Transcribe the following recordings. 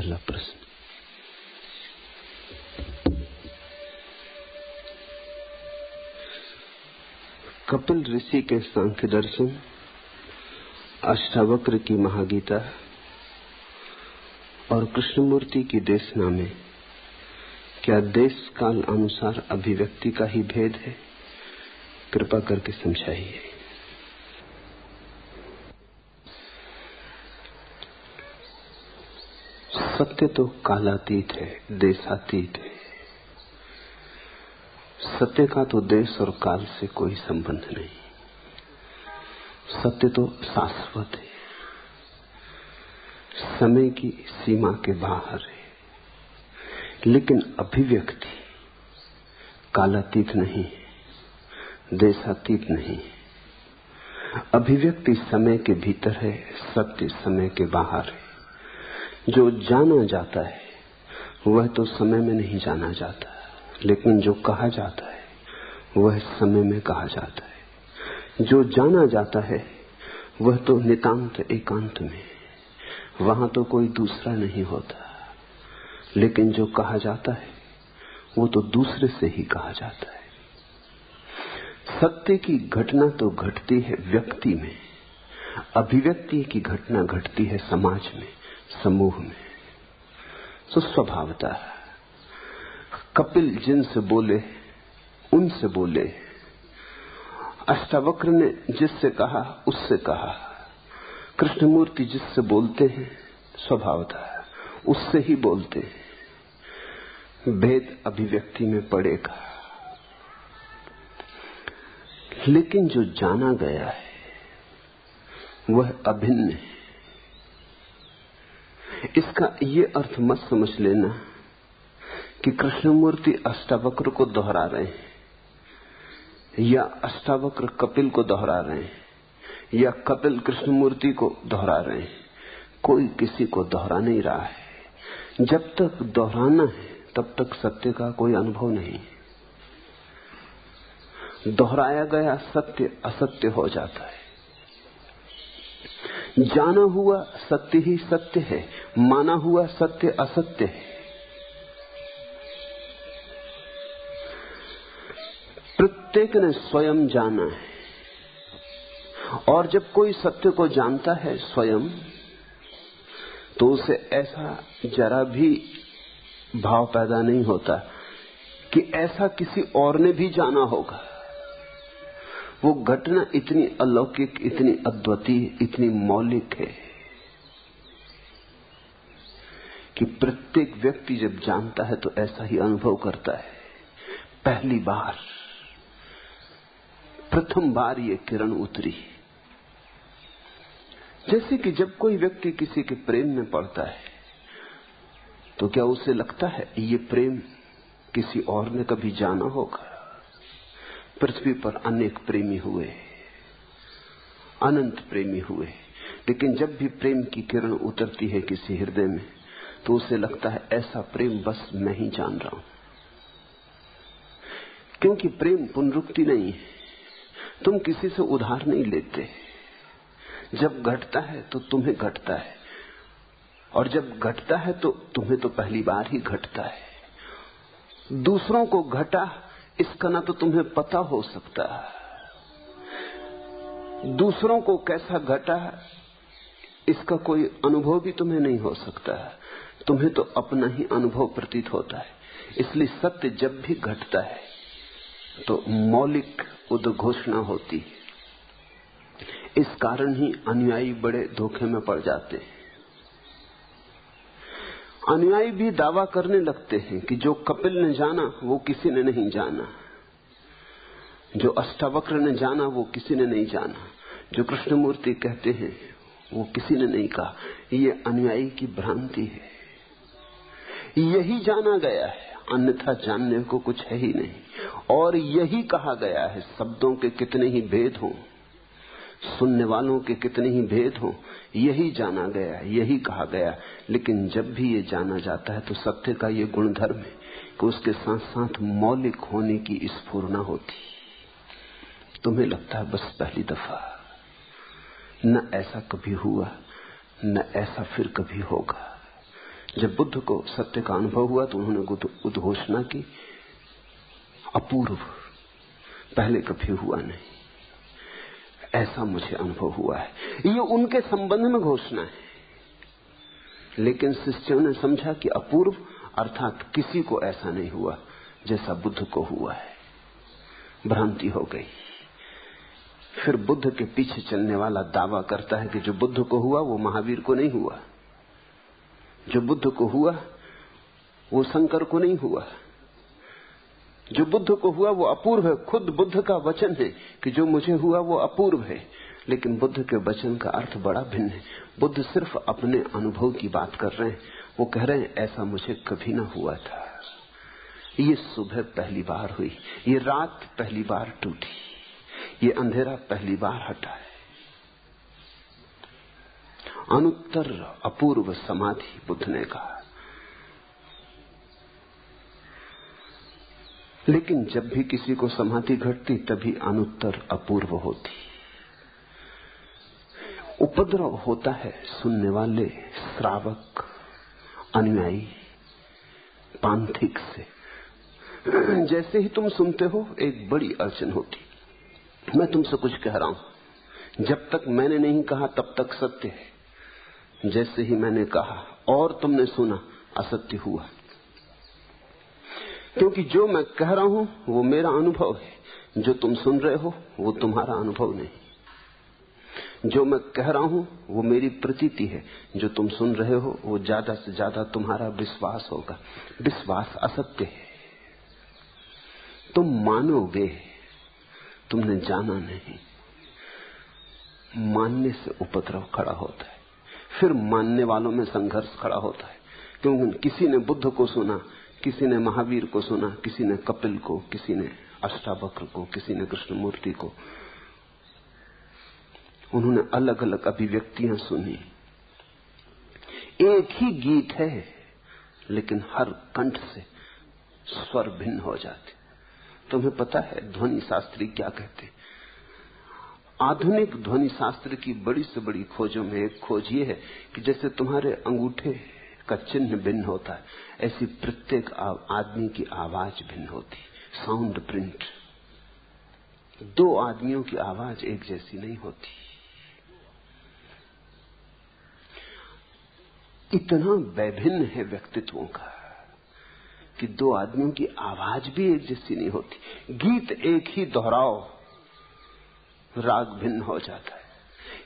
पहला प्रश्न, कपिल ऋषि के सांख्य दर्शन, अष्टावक्र की महागीता और कृष्णमूर्ति की देशना में क्या देश काल अनुसार अभिव्यक्ति का ही भेद है? कृपा करके समझाइए। सत्य तो कालातीत है, देशातीत है। सत्य का तो देश और काल से कोई संबंध नहीं। सत्य तो शाश्वत है, समय की सीमा के बाहर है। लेकिन अभिव्यक्ति कालातीत नहीं है, देशातीत नहीं है। अभिव्यक्ति समय के भीतर है, सत्य समय के बाहर है। जो जाना जाता है वह तो समय में नहीं जाना जाता, लेकिन जो कहा जाता है वह समय में कहा जाता है। जो जाना जाता है वह तो नितांत एकांत में, वहां तो कोई दूसरा नहीं होता। लेकिन जो कहा जाता है वो तो दूसरे से ही कहा जाता है। सत्य की घटना तो घटती है व्यक्ति में, अभिव्यक्ति की घटना घटती है समाज में, समूह में। तो स्वभावतः कपिल जिनसे बोले उनसे बोले, अष्टावक्र ने जिससे कहा उससे कहा, कृष्णमूर्ति जिससे बोलते हैं स्वभावतः उससे ही बोलते हैं। भेद अभिव्यक्ति में पड़ेगा, लेकिन जो जाना गया है वह अभिन्न है। इसका ये अर्थ मत समझ लेना कि कृष्णमूर्ति अष्टावक्र को दोहरा रहे हैं या अष्टावक्र कपिल को दोहरा रहे हैं या कपिल कृष्णमूर्ति को दोहरा रहे हैं। कोई किसी को दोहरा नहीं रहा है। जब तक दोहराना है तब तक सत्य का कोई अनुभव नहीं। दोहराया गया सत्य असत्य हो जाता है। जाना हुआ सत्य ही सत्य है, माना हुआ सत्य असत्य है। प्रत्येक ने स्वयं जाना है, और जब कोई सत्य को जानता है स्वयं, तो उसे ऐसा जरा भी भाव पैदा नहीं होता कि ऐसा किसी और ने भी जाना होगा। वो घटना इतनी अलौकिक, इतनी अद्वितीय, इतनी मौलिक है कि प्रत्येक व्यक्ति जब जानता है तो ऐसा ही अनुभव करता है। पहली बार, प्रथम बार ये किरण उतरी। जैसे कि जब कोई व्यक्ति किसी के प्रेम में पड़ता है तो क्या उसे लगता है ये प्रेम किसी और ने कभी जाना होगा? पृथ्वी पर अनेक प्रेमी हुए, अनंत प्रेमी हुए, लेकिन जब भी प्रेम की किरण उतरती है किसी हृदय में तो उसे लगता है ऐसा प्रेम बस मैं ही जान रहा हूं। क्योंकि प्रेम पुनरुक्ति नहीं है, तुम किसी से उधार नहीं लेते। जब घटता है तो तुम्हें घटता है, और जब घटता है तो तुम्हें तो पहली बार ही घटता है। दूसरों को घटा इसका ना तो तुम्हें पता हो सकता, दूसरों को कैसा घटा इसका कोई अनुभव भी तुम्हें नहीं हो सकता। तुम्हें तो अपना ही अनुभव प्रतीत होता है। इसलिए सत्य जब भी घटता है तो मौलिक उद्घोषणा होती है। इस कारण ही अनुयायी बड़े धोखे में पड़ जाते हैं। अनुयायी भी दावा करने लगते हैं कि जो कपिल ने जाना वो किसी ने नहीं जाना, जो अष्टावक्र ने जाना वो किसी ने नहीं जाना, जो कृष्णमूर्ति कहते हैं वो किसी ने नहीं कहा। ये अनुयायी की भ्रांति है। यही जाना गया है, अन्यथा जानने को कुछ है ही नहीं। और यही कहा गया है, शब्दों के कितने ही भेद हों, सुनने वालों के कितने ही भेद हों, यही जाना गया, यही कहा गया। लेकिन जब भी ये जाना जाता है तो सत्य का ये गुणधर्म है कि उसके साथ साथ मौलिक होने की स्फुरना होती। तुम्हें लगता है बस पहली दफा, न ऐसा कभी हुआ, न ऐसा फिर कभी होगा। जब बुद्ध को सत्य का अनुभव हुआ तो उन्होंने उद्घोषणा की, अपूर्व, पहले कभी हुआ नहीं, ऐसा मुझे अनुभव हुआ है। ये उनके संबंध में घोषणा है, लेकिन शिष्यों ने समझा कि अपूर्व अर्थात किसी को ऐसा नहीं हुआ जैसा बुद्ध को हुआ है। भ्रांति हो गई। फिर बुद्ध के पीछे चलने वाला दावा करता है कि जो बुद्ध को हुआ वो महावीर को नहीं हुआ, जो बुद्ध को हुआ वो शंकर को नहीं हुआ, जो बुद्ध को हुआ वो अपूर्व है। खुद बुद्ध का वचन है कि जो मुझे हुआ वो अपूर्व है, लेकिन बुद्ध के वचन का अर्थ बड़ा भिन्न है। बुद्ध सिर्फ अपने अनुभव की बात कर रहे हैं। वो कह रहे हैं ऐसा मुझे कभी ना हुआ था, ये सुबह पहली बार हुई, ये रात पहली बार टूटी, ये अंधेरा पहली बार हटा है। अनुत्तर अपूर्व समाधि बुद्ध ने कहा। लेकिन जब भी किसी को समाधि घटती तभी अनुत्तर अपूर्व होती। उपद्रव होता है सुनने वाले श्रावक, अनुयायी, पांथिक से। जैसे ही तुम सुनते हो एक बड़ी अड़चन होती। मैं तुमसे कुछ कह रहा हूं, जब तक मैंने नहीं कहा तब तक सत्य है। जैसे ही मैंने कहा और तुमने सुना, असत्य हुआ। क्योंकि जो मैं कह रहा हूं वो मेरा अनुभव है, जो तुम सुन रहे हो वो तुम्हारा अनुभव नहीं। जो मैं कह रहा हूं वो मेरी प्रतीति है, जो तुम सुन रहे हो वो ज्यादा से ज्यादा तुम्हारा विश्वास होगा। विश्वास असत्य है, तुम मानोगे, तुमने जाना नहीं। मानने से उपद्रव खड़ा होता है, फिर मानने वालों में संघर्ष खड़ा होता है। क्योंकि किसी ने बुद्ध को सुना, किसी ने महावीर को सुना, किसी ने कपिल को, किसी ने अष्टावक्र को, किसी ने कृष्णमूर्ति को। उन्होंने अलग अलग अभिव्यक्तियां सुनी। एक ही गीत है, लेकिन हर कंठ से स्वर भिन्न हो जाते। तुम्हें पता है ध्वनि शास्त्री क्या कहते? आधुनिक ध्वनि शास्त्र की बड़ी से बड़ी खोजों में एक खोज ये है कि जैसे तुम्हारे अंगूठे का चिन्ह भिन्न होता है, ऐसी प्रत्येक आदमी की आवाज भिन्न होती। Sound print. दो आदमियों की आवाज एक जैसी नहीं होती। इतना वैभिन्न है व्यक्तित्वों का कि दो आदमियों की आवाज भी एक जैसी नहीं होती। गीत एक ही दोहराओ, राग भिन्न हो जाता है।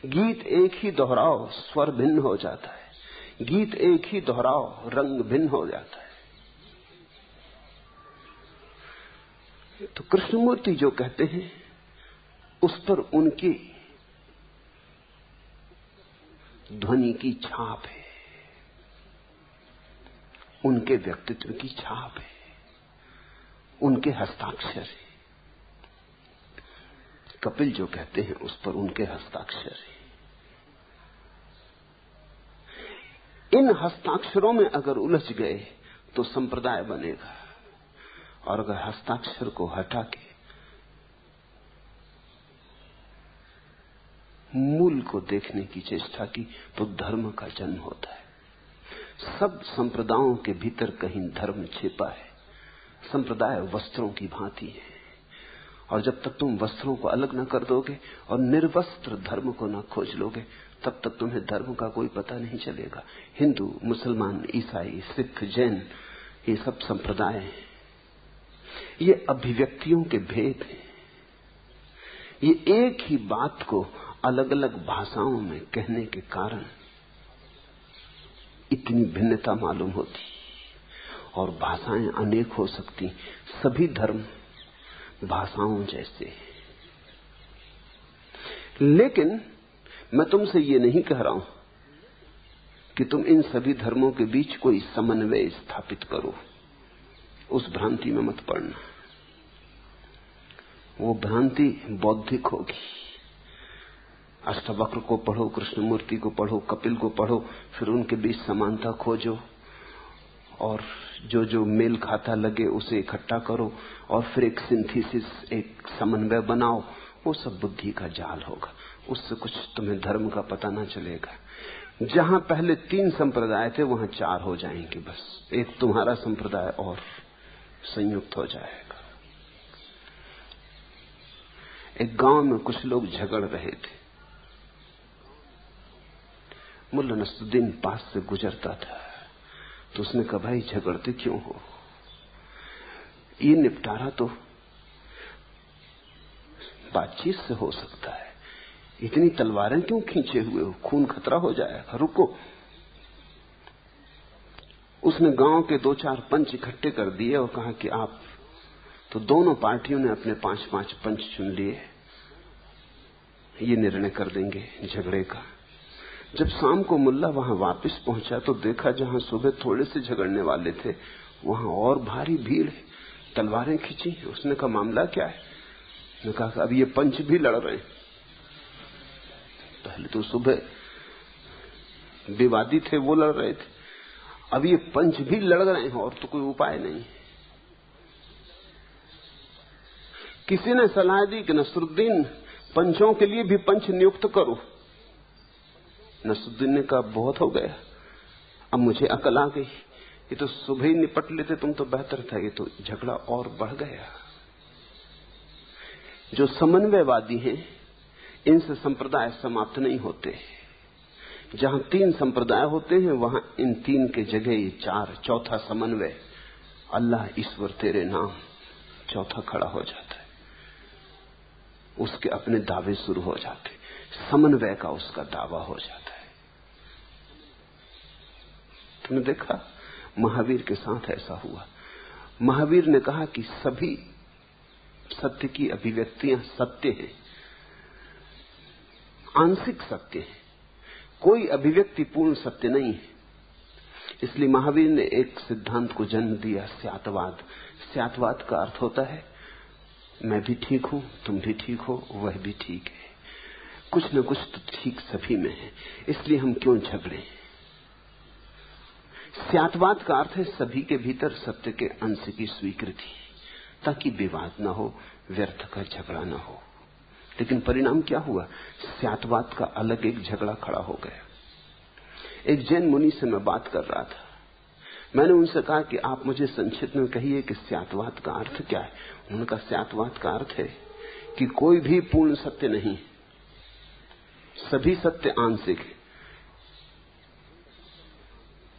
गीत एक ही दोहराओ, स्वर भिन्न हो जाता है। गीत एक ही दोहराओ, रंग भिन्न हो जाता है। तो कृष्णमूर्ति जो कहते हैं उस पर उनकी ध्वनि की छाप है, उनके व्यक्तित्व की छाप है, उनके हस्ताक्षर है। कपिल जो कहते हैं उस पर उनके हस्ताक्षर है। इन हस्ताक्षरों में अगर उलझ गए तो संप्रदाय बनेगा, और अगर हस्ताक्षर को हटा के मूल को देखने की चेष्टा की तो धर्म का जन्म होता है। सब संप्रदायों के भीतर कहीं धर्म छिपा है। संप्रदाय वस्त्रों की भांति है, और जब तक तुम वस्त्रों को अलग न कर दोगे और निर्वस्त्र धर्म को न खोज लोगे, तब तक तुम्हें धर्म का कोई पता नहीं चलेगा। हिंदू, मुसलमान, ईसाई, सिख, जैन, ये सब संप्रदाय हैं। ये अभिव्यक्तियों के भेद हैं। ये एक ही बात को अलग अलग भाषाओं में कहने के कारण इतनी भिन्नता मालूम होती, और भाषाएं अनेक हो सकती। सभी धर्म भाषाओं जैसे। लेकिन मैं तुमसे ये नहीं कह रहा हूं कि तुम इन सभी धर्मों के बीच कोई समन्वय स्थापित करो। उस भ्रांति में मत पड़ना, वो भ्रांति बौद्धिक होगी। अष्टावक्र को पढ़ो, कृष्णमूर्ति को पढ़ो, कपिल को पढ़ो, फिर उनके बीच समानता खोजो, और जो जो मेल खाता लगे उसे इकट्ठा करो, और फिर एक सिंथेसिस, एक समन्वय बनाओ। वो सब बुद्धि का जाल होगा, उससे कुछ तुम्हें धर्म का पता ना चलेगा। जहां पहले 3 संप्रदाय थे वहां 4 हो जाएंगे। बस एक तुम्हारा संप्रदाय और संयुक्त हो जाएगा। एक गांव में कुछ लोग झगड़ रहे थे। मुल्ला नसरुद्दीन पास से गुजरता था तो उसने कहा, भाई झगड़ते क्यों हो? ये निपटारा तो बातचीत से हो सकता है, इतनी तलवारें क्यों खींचे हुए हो? खून खतरा हो जाएगा, रुको। उसने गांव के 2-4 पंच इकट्ठे कर दिए और कहा कि आप तो दोनों पार्टियों ने अपने 5-5 पंच चुन लिए, ये निर्णय कर देंगे झगड़े का। जब शाम को मुल्ला वहां वापस पहुंचा तो देखा जहां सुबह थोड़े से झगड़ने वाले थे वहां और भारी भीड़ है, तलवारें खींची। उसने कहा, मामला क्या है? उसने कहा, अब ये पंच भी लड़ रहे हैं। पहले तो सुबह विवादी थे, वो लड़ रहे थे, अब ये पंच भी लड़ रहे हैं और तो कोई उपाय नहीं। किसी ने सलाह दी कि नसरुद्दीन पंचों के लिए भी पंच नियुक्त करो। नसरुद्दीन ने कहा, बहुत हो गया, अब मुझे अकल आ गई, ये तो सुबह ही निपट लेते तुम तो बेहतर था, ये तो झगड़ा और बढ़ गया। जो समन्वयवादी हैं इनसे संप्रदाय समाप्त नहीं होते। जहां 3 संप्रदाय होते हैं वहां इन 3 के जगह ये 4, चौथा समन्वय, अल्लाह ईश्वर तेरे नाम, चौथा खड़ा हो जाता है। उसके अपने दावे शुरू हो जाते, समन्वय का उसका दावा हो जाता है। तुमने देखा महावीर के साथ ऐसा हुआ। महावीर ने कहा कि सभी सत्य की अभिव्यक्तियां सत्य हैं, आंशिक सत्य है, कोई अभिव्यक्ति पूर्ण सत्य नहीं है। इसलिए महावीर ने एक सिद्धांत को जन्म दिया, स्यातवाद। स्यातवाद का अर्थ होता है मैं भी ठीक हूं, तुम भी ठीक हो, वह भी ठीक है, कुछ न कुछ तो ठीक सभी में है, इसलिए हम क्यों झगड़े। स्यातवाद का अर्थ है सभी के भीतर सत्य के अंश की स्वीकृति, ताकि विवाद न हो, व्यर्थ का झगड़ा न हो। लेकिन परिणाम क्या हुआ? स्यातवाद का अलग एक झगड़ा खड़ा हो गया। एक जैन मुनि से मैं बात कर रहा था, मैंने उनसे कहा कि आप मुझे संक्षिप्त में कहिए कि स्यातवाद का अर्थ क्या है। उन्होंने कहा, स्यातवाद का अर्थ है कि कोई भी पूर्ण सत्य नहीं, सभी सत्य आंशिक है,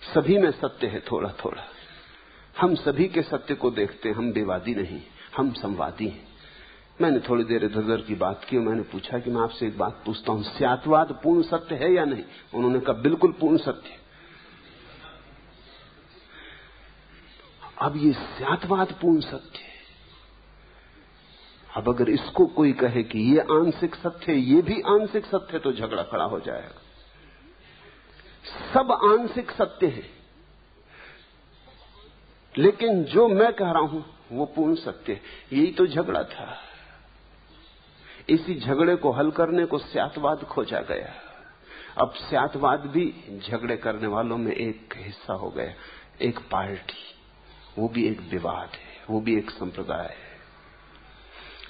सभी में सत्य है थोड़ा थोड़ा। हम सभी के सत्य को देखते हैं, हम विवादी नहीं, हम संवादी हैं। मैंने थोड़ी देर इधर उधर की बात की और मैंने पूछा कि मैं आपसे एक बात पूछता हूं, स्यातवाद पूर्ण सत्य है या नहीं? उन्होंने कहा, बिल्कुल पूर्ण सत्य। अब ये स्यातवाद पूर्ण सत्य है, अब अगर इसको कोई कहे कि ये आंशिक सत्य है, ये भी आंशिक सत्य है, तो झगड़ा खड़ा हो जाएगा। सब आंशिक सत्य है, लेकिन जो मैं कह रहा हूं वो पूर्ण सत्य है। यही तो झगड़ा था। इसी झगड़े को हल करने को स्यातवाद खोजा गया। अब स्यातवाद भी झगड़े करने वालों में एक हिस्सा हो गया, एक पार्टी, वो भी एक विवाद है, वो भी एक संप्रदाय है।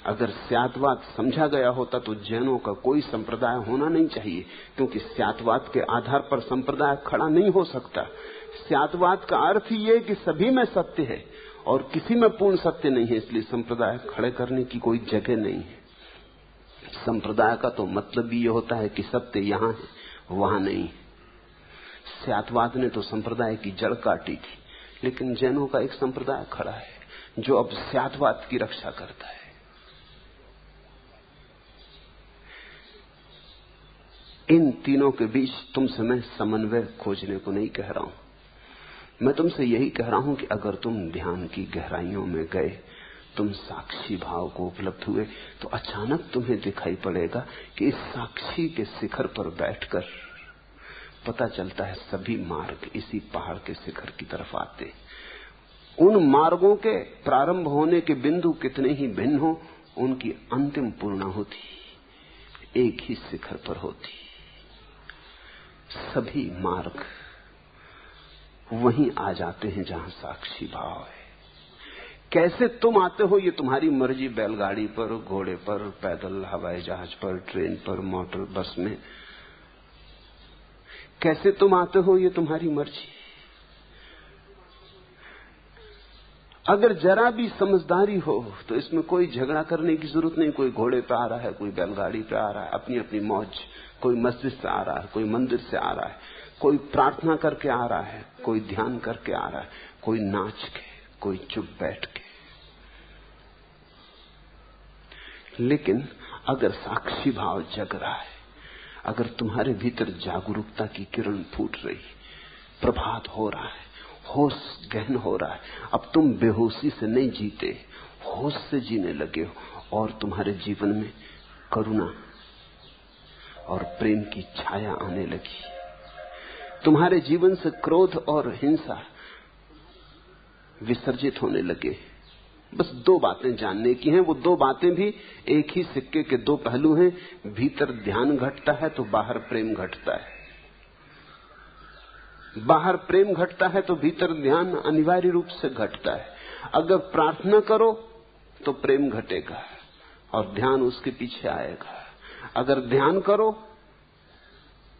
अगर स्यातवाद समझा गया होता तो जैनों का कोई संप्रदाय होना नहीं चाहिए, क्योंकि स्यातवाद के आधार पर संप्रदाय खड़ा नहीं हो सकता। स्यातवाद का अर्थ ही है कि सभी में सत्य है और किसी में पूर्ण सत्य नहीं है, इसलिए संप्रदाय खड़े करने की कोई जगह नहीं है। संप्रदाय का तो मतलब भी ये होता है कि सत्य यहां है, वहां नहीं। स्यातवाद ने तो संप्रदाय की जड़ काटी थी, लेकिन जैनों का एक संप्रदाय खड़ा है जो अब स्यातवाद की रक्षा करता है। इन तीनों के बीच तुमसे मैं समन्वय खोजने को नहीं कह रहा हूं, मैं तुमसे यही कह रहा हूं कि अगर तुम ध्यान की गहराइयों में गए, तुम साक्षी भाव को उपलब्ध हुए, तो अचानक तुम्हें दिखाई पड़ेगा कि इस साक्षी के शिखर पर बैठकर पता चलता है सभी मार्ग इसी पहाड़ के शिखर की तरफ आते। उन मार्गों के प्रारंभ होने के बिंदु कितने ही भिन्न हो, उनकी अंतिम पूर्णाहुति एक ही शिखर पर होती। सभी मार्ग वहीं आ जाते हैं जहां साक्षी भाव है। कैसे तुम आते हो ये तुम्हारी मर्जी, बैलगाड़ी पर, घोड़े पर, पैदल, हवाई जहाज पर, ट्रेन पर, मोटर बस में। कैसे तुम आते हो ये तुम्हारी मर्जी। अगर जरा भी समझदारी हो तो इसमें कोई झगड़ा करने की जरूरत नहीं। कोई घोड़े पे आ रहा है, कोई बैलगाड़ी पे आ रहा है, अपनी अपनी मौज। कोई मस्जिद से आ रहा है, कोई मंदिर से आ रहा है, कोई प्रार्थना करके आ रहा है, कोई ध्यान करके आ रहा है, कोई नाच के, कोई चुप बैठ के। लेकिन अगर साक्षी भाव जग रहा है, अगर तुम्हारे भीतर जागरूकता की किरण फूट रही, प्रभात हो रहा है, होश गहन हो रहा है, अब तुम बेहोशी से नहीं जीते, होश से जीने लगे हो और तुम्हारे जीवन में करुणा और प्रेम की छाया आने लगी। तुम्हारे जीवन से क्रोध और हिंसा विसर्जित होने लगे। बस दो बातें जानने की हैं। वो दो बातें भी एक ही सिक्के के दो पहलू हैं। भीतर ध्यान घटता है तो बाहर प्रेम घटता है, बाहर प्रेम घटता है तो भीतर ध्यान अनिवार्य रूप से घटता है। अगर प्रार्थना करो तो प्रेम घटेगा और ध्यान उसके पीछे आएगा। अगर ध्यान करो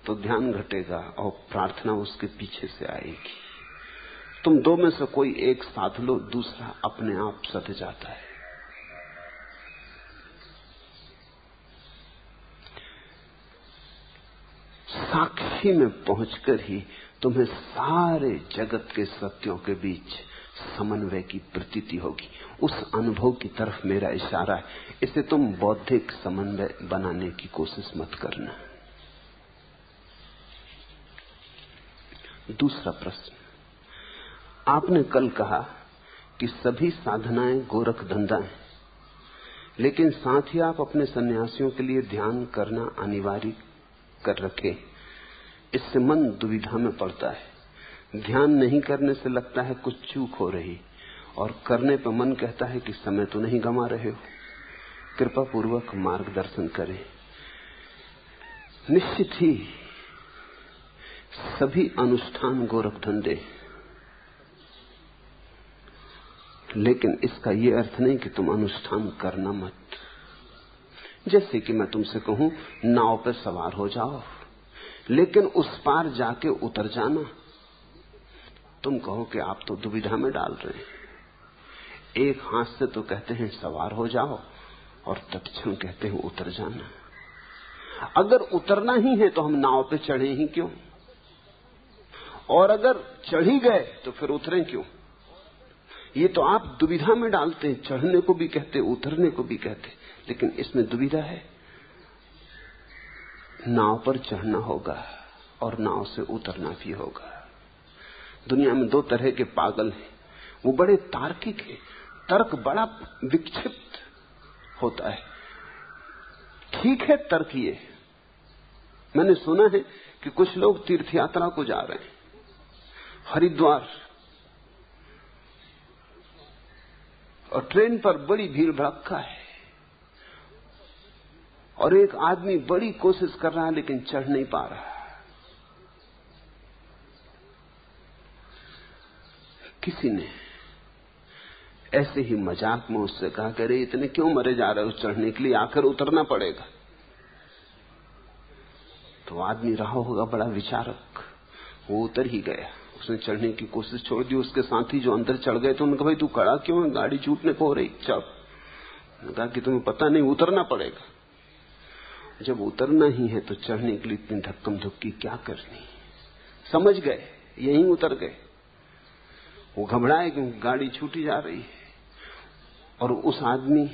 तो ध्यान घटेगा और प्रार्थना उसके पीछे से आएगी। तुम दो में से कोई एक साध लो, दूसरा अपने आप सध जाता है। साक्षी में पहुंचकर ही तुम्हें सारे जगत के सत्यों के बीच समन्वय की प्रतीति होगी। उस अनुभव की तरफ मेरा इशारा है। इसे तुम बौद्धिक समन्वय बनाने की कोशिश मत करना। दूसरा प्रश्न, आपने कल कहा कि सभी साधनाएं गोरख धंधा है, लेकिन साथ ही आप अपने सन्यासियों के लिए ध्यान करना अनिवार्य कर रखे। इससे मन दुविधा में पड़ता है। ध्यान नहीं करने से लगता है कुछ चूक हो रही, और करने पर मन कहता है कि समय तो नहीं गंवा रहे हो। कृपा पूर्वक मार्गदर्शन करें। निश्चित ही सभी अनुष्ठान गोरख धंधे, लेकिन इसका यह अर्थ नहीं कि तुम अनुष्ठान करना मत। जैसे कि मैं तुमसे कहूं नाव पर सवार हो जाओ, लेकिन उस पार जाके उतर जाना। तुम कहो कि आप तो दुविधा में डाल रहे हैं। एक हाथ से तो कहते हैं सवार हो जाओ और तत्क्षण कहते हैं उतर जाना। अगर उतरना ही है तो हम नाव पे चढ़े ही क्यों, और अगर चढ़ ही गए तो फिर उतरें क्यों। ये तो आप दुविधा में डालते हैं। चढ़ने को भी कहते, उतरने को भी कहते, लेकिन इसमें दुविधा है। नाव पर चढ़ना होगा और नाव से उतरना भी होगा। दुनिया में दो तरह के पागल हैं। वो बड़े तार्किक हैं, तर्क बड़ा विक्षिप्त होता है। ठीक है तर्क। ये मैंने सुना है कि कुछ लोग तीर्थ यात्रा को जा रहे हैं, हरिद्वार, और ट्रेन पर बड़ी भीड़ भड़क्का है, और एक आदमी बड़ी कोशिश कर रहा है लेकिन चढ़ नहीं पा रहा। किसी ने ऐसे ही मजाक में उससे कहा कि अरे इतने क्यों मरे जा रहे हो चढ़ने के लिए, आखिर उतरना पड़ेगा। तो आदमी रहा होगा बड़ा विचारक, वो उतर ही गया। उसने चढ़ने की कोशिश छोड़ दी। उसके साथी जो अंदर चढ़ गए थे उन्होंने कहा भाई तू खड़ा क्यों है, गाड़ी छूटने को हो रही, चल। कहा कि तुम्हें पता नहीं उतरना पड़ेगा। जब उतरना ही है तो चढ़ने के लिए इतनी धक्कम धुक्की क्या करनी। समझ गए, यहीं उतर गए। वो घबराए क्योंकि गाड़ी छूटी जा रही है, और उस आदमी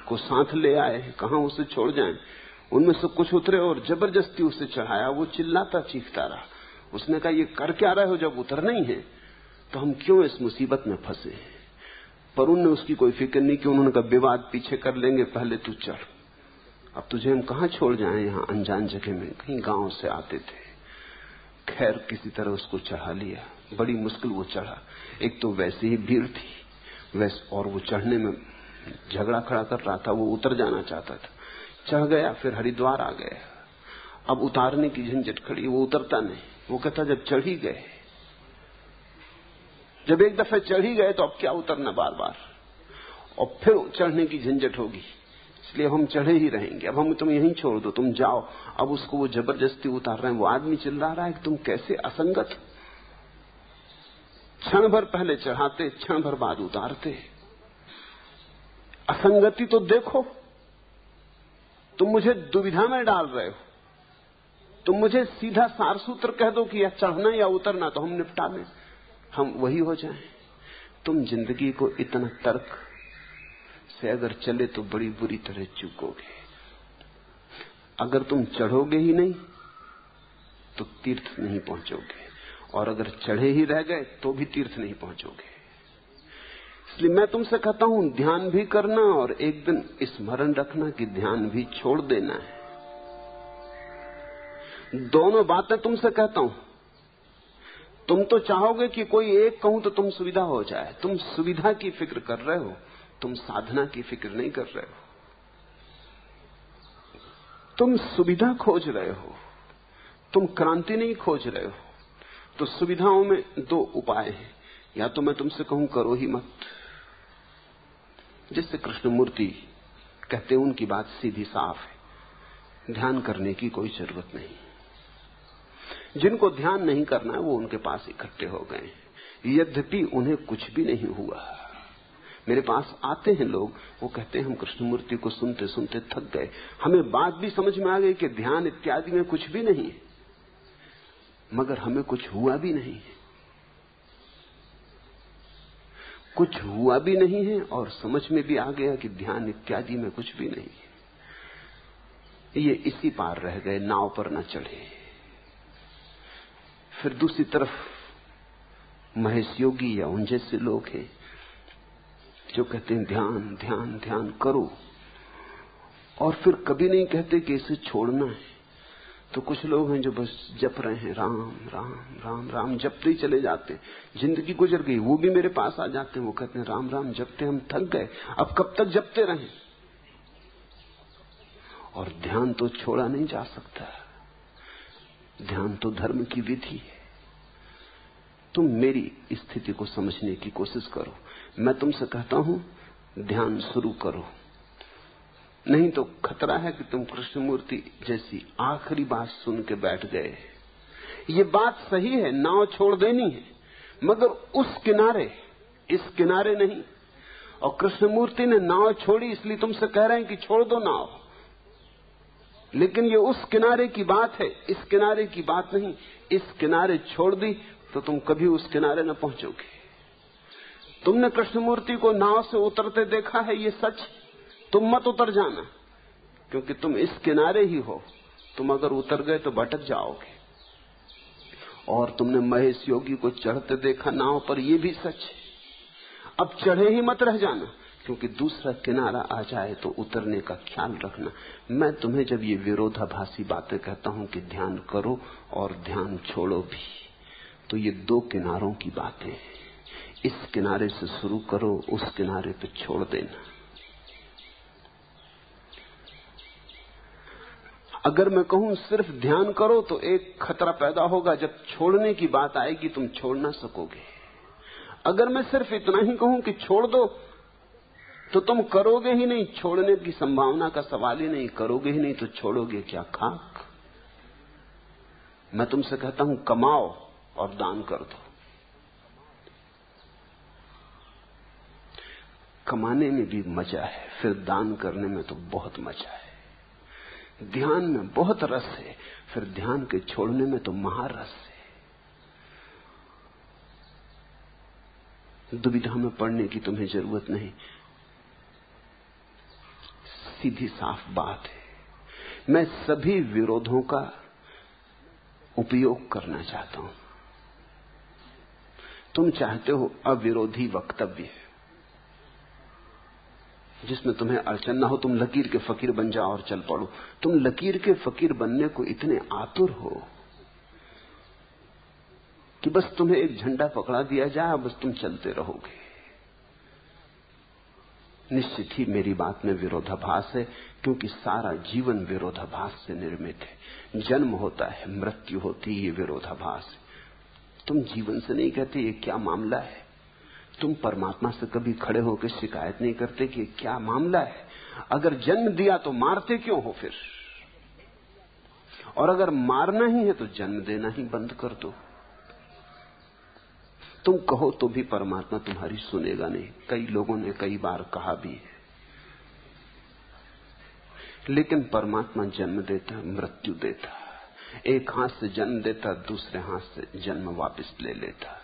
को साथ ले आए, कहां उसे छोड़ जाएं। उनमें से कुछ उतरे और जबरदस्ती उसे चढ़ाया। वो चिल्लाता चीखता रहा। उसने कहा ये कर क्या रहे हो, जब उतरना ही है तो हम क्यों इस मुसीबत में फंसे। पर उनने उसकी कोई फिक्र नहीं की। उन्होंने कहा विवाद पीछे कर लेंगे, पहले तू चढ़। अब तुझे हम कहां छोड़ जाएं, यहां अनजान जगह में, कहीं गांव से आते थे। खैर किसी तरह उसको चढ़ा लिया। बड़ी मुश्किल वो चढ़ा। एक तो वैसे ही भीड़ थी, वैसे और वो चढ़ने में झगड़ा खड़ा कर रहा था। वो उतर जाना चाहता था, चढ़ गया, फिर हरिद्वार आ गया। अब उतारने की झंझट खड़ी, वो उतरता नहीं। वो कहता जब चढ़ ही गए, जब एक दफे चढ़ ही गए तो अब क्या उतरना बार बार, और फिर चढ़ने की झंझट होगी। इसलिए हम चढ़े ही रहेंगे। अब हम तुम यहीं छोड़ दो, तुम जाओ। अब उसको वो जबरदस्ती उतार रहे हैं। वो आदमी चिल्ला रहा है कि तुम कैसे असंगत हो, क्षण भर पहले चढ़ाते, क्षण भर बाद उतारते। असंगति तो देखो। तुम मुझे दुविधा में डाल रहे हो। तुम मुझे सीधा सारसूत्र कह दो कि या चढ़ना या उतरना, तो हम निपटा लें, हम वही हो जाएं। तुम जिंदगी को इतना तर्क से अगर चले तो बड़ी बुरी तरह चूकोगे। अगर तुम चढ़ोगे ही नहीं तो तीर्थ नहीं पहुंचोगे, और अगर चढ़े ही रह गए तो भी तीर्थ नहीं पहुंचोगे। इसलिए मैं तुमसे कहता हूं, ध्यान भी करना और एक दिन स्मरण रखना कि ध्यान भी छोड़ देना है। दोनों बातें तुमसे कहता हूं। तुम तो चाहोगे कि कोई एक कहूं तो तुम सुविधा हो जाए। तुम सुविधा की फिक्र कर रहे हो, तुम साधना की फिक्र नहीं कर रहे हो। तुम सुविधा खोज रहे हो, तुम क्रांति नहीं खोज रहे हो। तो सुविधाओं में दो उपाय हैं। या तो मैं तुमसे कहूं करो ही मत, जिससे कृष्णमूर्ति कहते हैं उनकी बात सीधी साफ है, ध्यान करने की कोई जरूरत नहीं। जिनको ध्यान नहीं करना है वो उनके पास इकट्ठे हो गए, यद्यपि उन्हें कुछ भी नहीं हुआ। मेरे पास आते हैं लोग, वो कहते हैं हम कृष्णमूर्ति को सुनते सुनते थक गए, हमें बात भी समझ में आ गई कि ध्यान इत्यादि में कुछ भी नहीं है, मगर हमें कुछ हुआ भी नहीं है। कुछ हुआ भी नहीं है और समझ में भी आ गया कि ध्यान इत्यादि में कुछ भी नहीं है। ये इसी पार रह गए, नाव पर न चढ़े। फिर दूसरी तरफ महेश योगी या उन जैसे लोग हैं जो कहते हैं ध्यान ध्यान ध्यान करो, और फिर कभी नहीं कहते कि इसे छोड़ना है। तो कुछ लोग हैं जो बस जप रहे हैं, राम राम राम राम जपते ही चले जाते। जिंदगी गुजर गई, वो भी मेरे पास आ जाते हैं, वो कहते हैं राम राम जपते हम थक गए, अब कब तक जपते रहें। और ध्यान तो छोड़ा नहीं जा सकता, ध्यान तो धर्म की विधि है। तुम मेरी स्थिति को समझने की कोशिश करो। मैं तुमसे कहता हूं ध्यान शुरू करो, नहीं तो खतरा है कि तुम कृष्णमूर्ति जैसी आखिरी बात सुन के बैठ गए। ये बात सही है, नाव छोड़ देनी है, मगर उस किनारे, इस किनारे नहीं। और कृष्णमूर्ति ने नाव छोड़ी, इसलिए तुमसे कह रहे हैं कि छोड़ दो नाव, लेकिन ये उस किनारे की बात है, इस किनारे की बात नहीं। इस किनारे छोड़ दी तो तुम कभी उस किनारे न पहुंचोगे। तुमने कृष्णमूर्ति को नाव से उतरते देखा है, ये सच। तुम मत उतर जाना, क्योंकि तुम इस किनारे ही हो। तुम अगर उतर गए तो भटक जाओगे। और तुमने महेश योगी को चढ़ते देखा नाव पर, यह भी सच है। अब चढ़े ही मत रह जाना, क्योंकि दूसरा किनारा आ जाए तो उतरने का ख्याल रखना। मैं तुम्हें जब ये विरोधाभासी बातें कहता हूं कि ध्यान करो और ध्यान छोड़ो भी, तो ये दो किनारों की बातें हैं। इस किनारे से शुरू करो, उस किनारे पे छोड़ देना। अगर मैं कहूं सिर्फ ध्यान करो तो एक खतरा पैदा होगा, जब छोड़ने की बात आएगी तुम छोड़ ना सकोगे। अगर मैं सिर्फ इतना ही कहूं कि छोड़ दो, तो तुम करोगे ही नहीं। छोड़ने की संभावना का सवाल ही नहीं, करोगे ही नहीं तो छोड़ोगे क्या खाक। मैं तुमसे कहता हूं कमाओ और दान कर दो। कमाने में भी मजा है, फिर दान करने में तो बहुत मजा है। ध्यान में बहुत रस है, फिर ध्यान के छोड़ने में तो महारस है। दुविधा में पड़ने की तुम्हें जरूरत नहीं, सीधी साफ बात है। मैं सभी विरोधों का उपयोग करना चाहता हूं। तुम चाहते हो अविरोधी वक्तव्य जिसमें तुम्हें अड़चन ना हो, तुम लकीर के फकीर बन जाओ और चल पड़ो। तुम लकीर के फकीर बनने को इतने आतुर हो कि बस तुम्हें एक झंडा पकड़ा दिया जाए, बस तुम चलते रहोगे। निश्चित ही मेरी बात में विरोधाभास है, क्योंकि सारा जीवन विरोधाभास से निर्मित है। जन्म होता है, मृत्यु होती है, ये विरोधाभास है। तुम जीवन से नहीं कहते ये क्या मामला है, तुम परमात्मा से कभी खड़े होकर शिकायत नहीं करते कि क्या मामला है? अगर जन्म दिया तो मारते क्यों हो फिर? और अगर मारना ही है तो जन्म देना ही बंद कर दो। तुम कहो तो भी परमात्मा तुम्हारी सुनेगा नहीं। कई लोगों ने कई बार कहा भी है। लेकिन परमात्मा जन्म देता, मृत्यु देता। एक हाथ से जन्म देता, दूसरे हाथ से जन्म वापस ले लेता।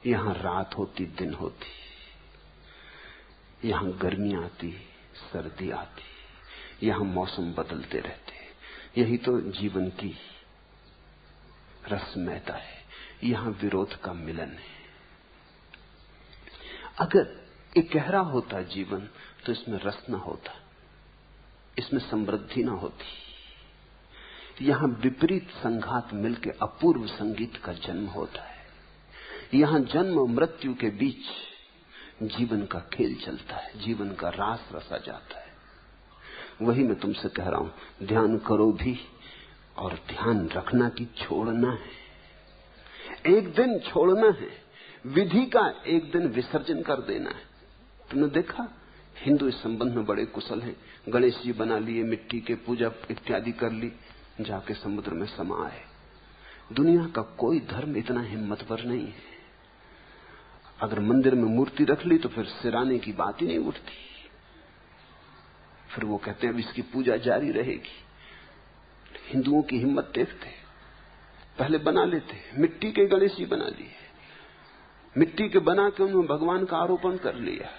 यहां रात होती, दिन होती, यहां गर्मी आती, सर्दी आती, यहां मौसम बदलते रहते। यही तो जीवन की रसमयता है। यहां विरोध का मिलन है। अगर इकहरा होता जीवन तो इसमें रस न होता, इसमें समृद्धि न होती। यहां विपरीत संघात मिलकर अपूर्व संगीत का जन्म होता है। यहां जन्म और मृत्यु के बीच जीवन का खेल चलता है, जीवन का रास रसा जाता है। वही मैं तुमसे कह रहा हूं, ध्यान करो भी और ध्यान रखना कि छोड़ना है। एक दिन छोड़ना है, विधि का एक दिन विसर्जन कर देना है। तुमने देखा हिंदू इस संबंध में बड़े कुशल हैं। गणेश जी बना लिए, मिट्टी के पूजा इत्यादि कर ली, जाके समुद्र में समा आए। दुनिया का कोई धर्म इतना हिम्मतवर नहीं है। अगर मंदिर में मूर्ति रख ली तो फिर सिराने की बात ही नहीं उठती। फिर वो कहते हैं अब इसकी पूजा जारी रहेगी। हिंदुओं की हिम्मत देखते, पहले बना लेते, मिट्टी के गणेश जी बना लिए, मिट्टी के बना के उन्होंने भगवान का आरोपण कर लिया।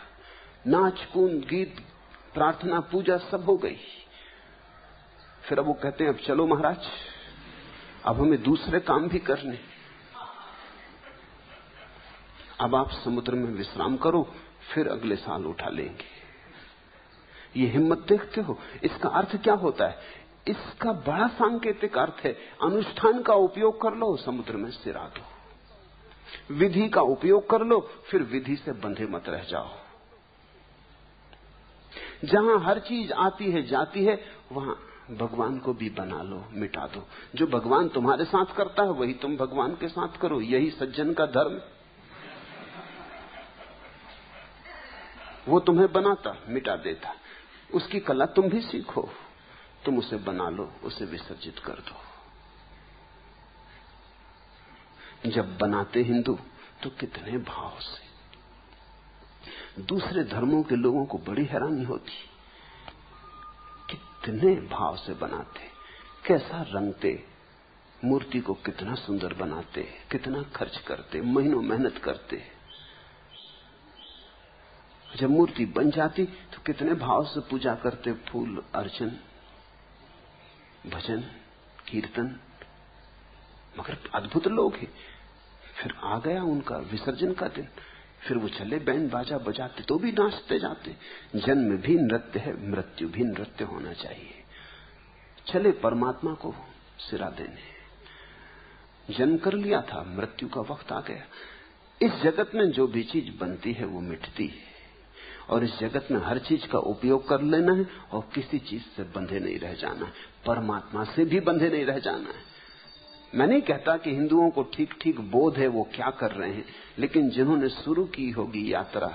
नाच कूद गीत प्रार्थना पूजा सब हो गई। फिर अब वो कहते हैं अब चलो महाराज, अब हमें दूसरे काम भी करने, अब आप समुद्र में विश्राम करो, फिर अगले साल उठा लेंगे। ये हिम्मत देखते हो? इसका अर्थ क्या होता है? इसका बड़ा सांकेतिक अर्थ है। अनुष्ठान का उपयोग कर लो, समुद्र में सिरा दो। विधि का उपयोग कर लो, फिर विधि से बंधे मत रह जाओ। जहां हर चीज आती है जाती है, वहां भगवान को भी बना लो, मिटा दो। जो भगवान तुम्हारे साथ करता है वही तुम भगवान के साथ करो। यही सज्जन का धर्म। वो तुम्हें बनाता, मिटा देता, उसकी कला तुम भी सीखो। तुम उसे बना लो, उसे विसर्जित कर दो। जब बनाते हिंदू तो कितने भाव से। दूसरे धर्मों के लोगों को बड़ी हैरानी होती, कितने भाव से बनाते, कैसा रंगते, मूर्ति को कितना सुंदर बनाते, कितना खर्च करते, महीनों मेहनत करते। जब मूर्ति बन जाती तो कितने भाव से पूजा करते, फूल अर्चन भजन कीर्तन। मगर अद्भुत लोग हैं। फिर आ गया उनका विसर्जन का दिन, फिर वो चले बैंड बाजा बजाते तो भी नाचते जाते। जन्म भी नृत्य है, मृत्यु भी नृत्य होना चाहिए। चले परमात्मा को सिरा देने। जन्म कर लिया था, मृत्यु का वक्त आ गया। इस जगत में जो भी चीज बनती है वो मिटती है, और इस जगत में हर चीज का उपयोग कर लेना है और किसी चीज से बंधे नहीं रह जाना है। परमात्मा से भी बंधे नहीं रह जाना है। मैं नहीं कहता कि हिंदुओं को ठीक ठीक बोध है वो क्या कर रहे हैं, लेकिन जिन्होंने शुरू की होगी यात्रा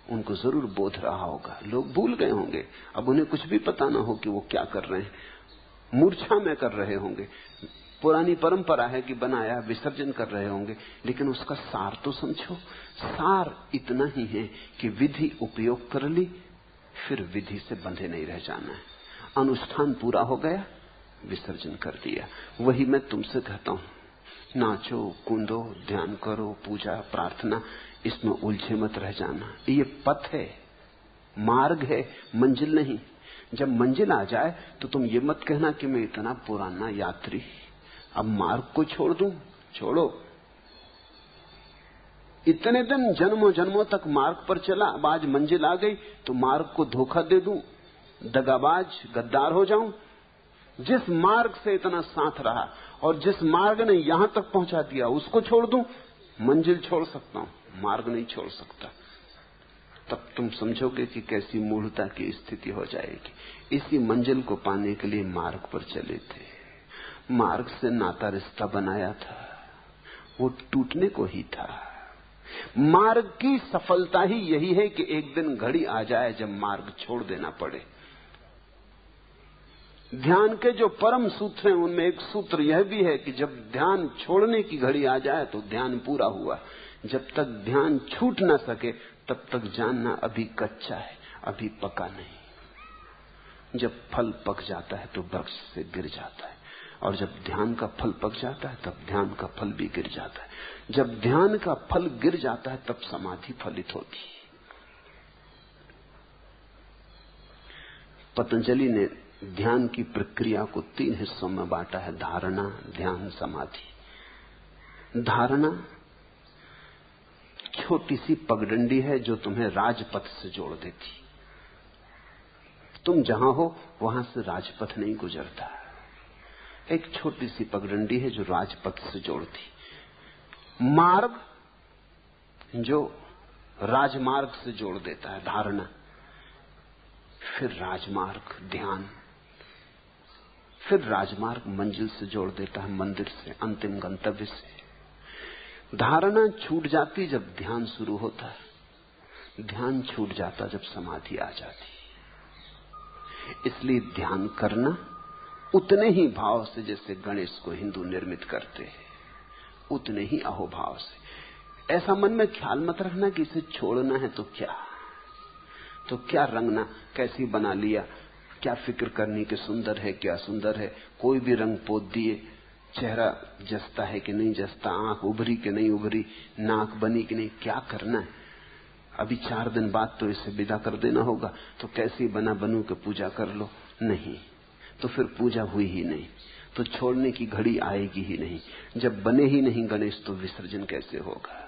उनको जरूर बोध रहा होगा। लोग भूल गए होंगे, अब उन्हें कुछ भी पता ना हो कि वो क्या कर रहे हैं, मूर्छा में कर रहे होंगे। पुरानी परंपरा है कि बनाया विसर्जन कर रहे होंगे, लेकिन उसका सार तो समझो। सार इतना ही है कि विधि उपयोग कर ली, फिर विधि से बंधे नहीं रह जाना है। अनुष्ठान पूरा हो गया, विसर्जन कर दिया। वही मैं तुमसे कहता हूं, नाचो कूदो, ध्यान करो, पूजा प्रार्थना, इसमें उलझे मत रह जाना। ये पथ है, मार्ग है, मंजिल नहीं। जब मंजिल आ जाए तो तुम ये मत कहना कि मैं इतना पुराना यात्री अब मार्ग को छोड़ दूं। छोड़ो। इतने दिन जन्मों जन्मों तक मार्ग पर चला, अब आज मंजिल आ गई तो मार्ग को धोखा दे दूं, दगाबाज गद्दार हो जाऊं। जिस मार्ग से इतना साथ रहा और जिस मार्ग ने यहां तक पहुंचा दिया उसको छोड़ दूं। मंजिल छोड़ सकता हूं, मार्ग नहीं छोड़ सकता। तब तुम समझोगे कि कैसी मूढ़ता की स्थिति हो जाएगी। इसी मंजिल को पाने के लिए मार्ग पर चले थे। मार्ग से नाता रिश्ता बनाया था, वो टूटने को ही था। मार्ग की सफलता ही यही है कि एक दिन घड़ी आ जाए जब मार्ग छोड़ देना पड़े। ध्यान के जो परम सूत्र हैं उनमें एक सूत्र यह भी है कि जब ध्यान छोड़ने की घड़ी आ जाए तो ध्यान पूरा हुआ। जब तक ध्यान छूट ना सके तब तक जानना अभी कच्चा है, अभी पका नहीं। जब फल पक जाता है तो वृक्ष से गिर जाता है, और जब ध्यान का फल पक जाता है तब ध्यान का फल भी गिर जाता है। जब ध्यान का फल गिर जाता है तब समाधि फलित होती है। पतंजलि ने ध्यान की प्रक्रिया को 3 हिस्सों में बांटा है: धारणा, ध्यान, समाधि। धारणा छोटी सी पगडंडी है जो तुम्हें राजपथ से जोड़ देती। तुम जहां हो वहां से राजपथ नहीं गुजरता। एक छोटी सी पगडंडी है जो राजपथ से जोड़ती। मार्ग जो राजमार्ग से जोड़ देता है, धारणा। फिर राजमार्ग, ध्यान। फिर राजमार्ग मंजिल से जोड़ देता है, मंदिर से, अंतिम गंतव्य से। धारणा छूट जाती जब ध्यान शुरू होता है, ध्यान छूट जाता जब समाधि आ जाती। इसलिए ध्यान करना उतने ही भाव से जैसे गणेश को हिंदू निर्मित करते हैं, उतने ही अहोभाव से। ऐसा मन में ख्याल मत रखना कि इसे छोड़ना है तो क्या रंगना, कैसी बना लिया, क्या फिक्र करनी कि सुंदर है क्या सुंदर है। कोई भी रंग पोत दिए, चेहरा जसता है कि नहीं जसता, आंख उभरी कि नहीं उभरी, नाक बनी कि नहीं, क्या करना है। अभी 4 दिन बाद तो इसे विदा कर देना होगा, तो कैसी बना बनू के पूजा कर लो। नहीं तो फिर पूजा हुई ही नहीं, तो छोड़ने की घड़ी आएगी ही नहीं। जब बने ही नहीं गणेश तो विसर्जन कैसे होगा।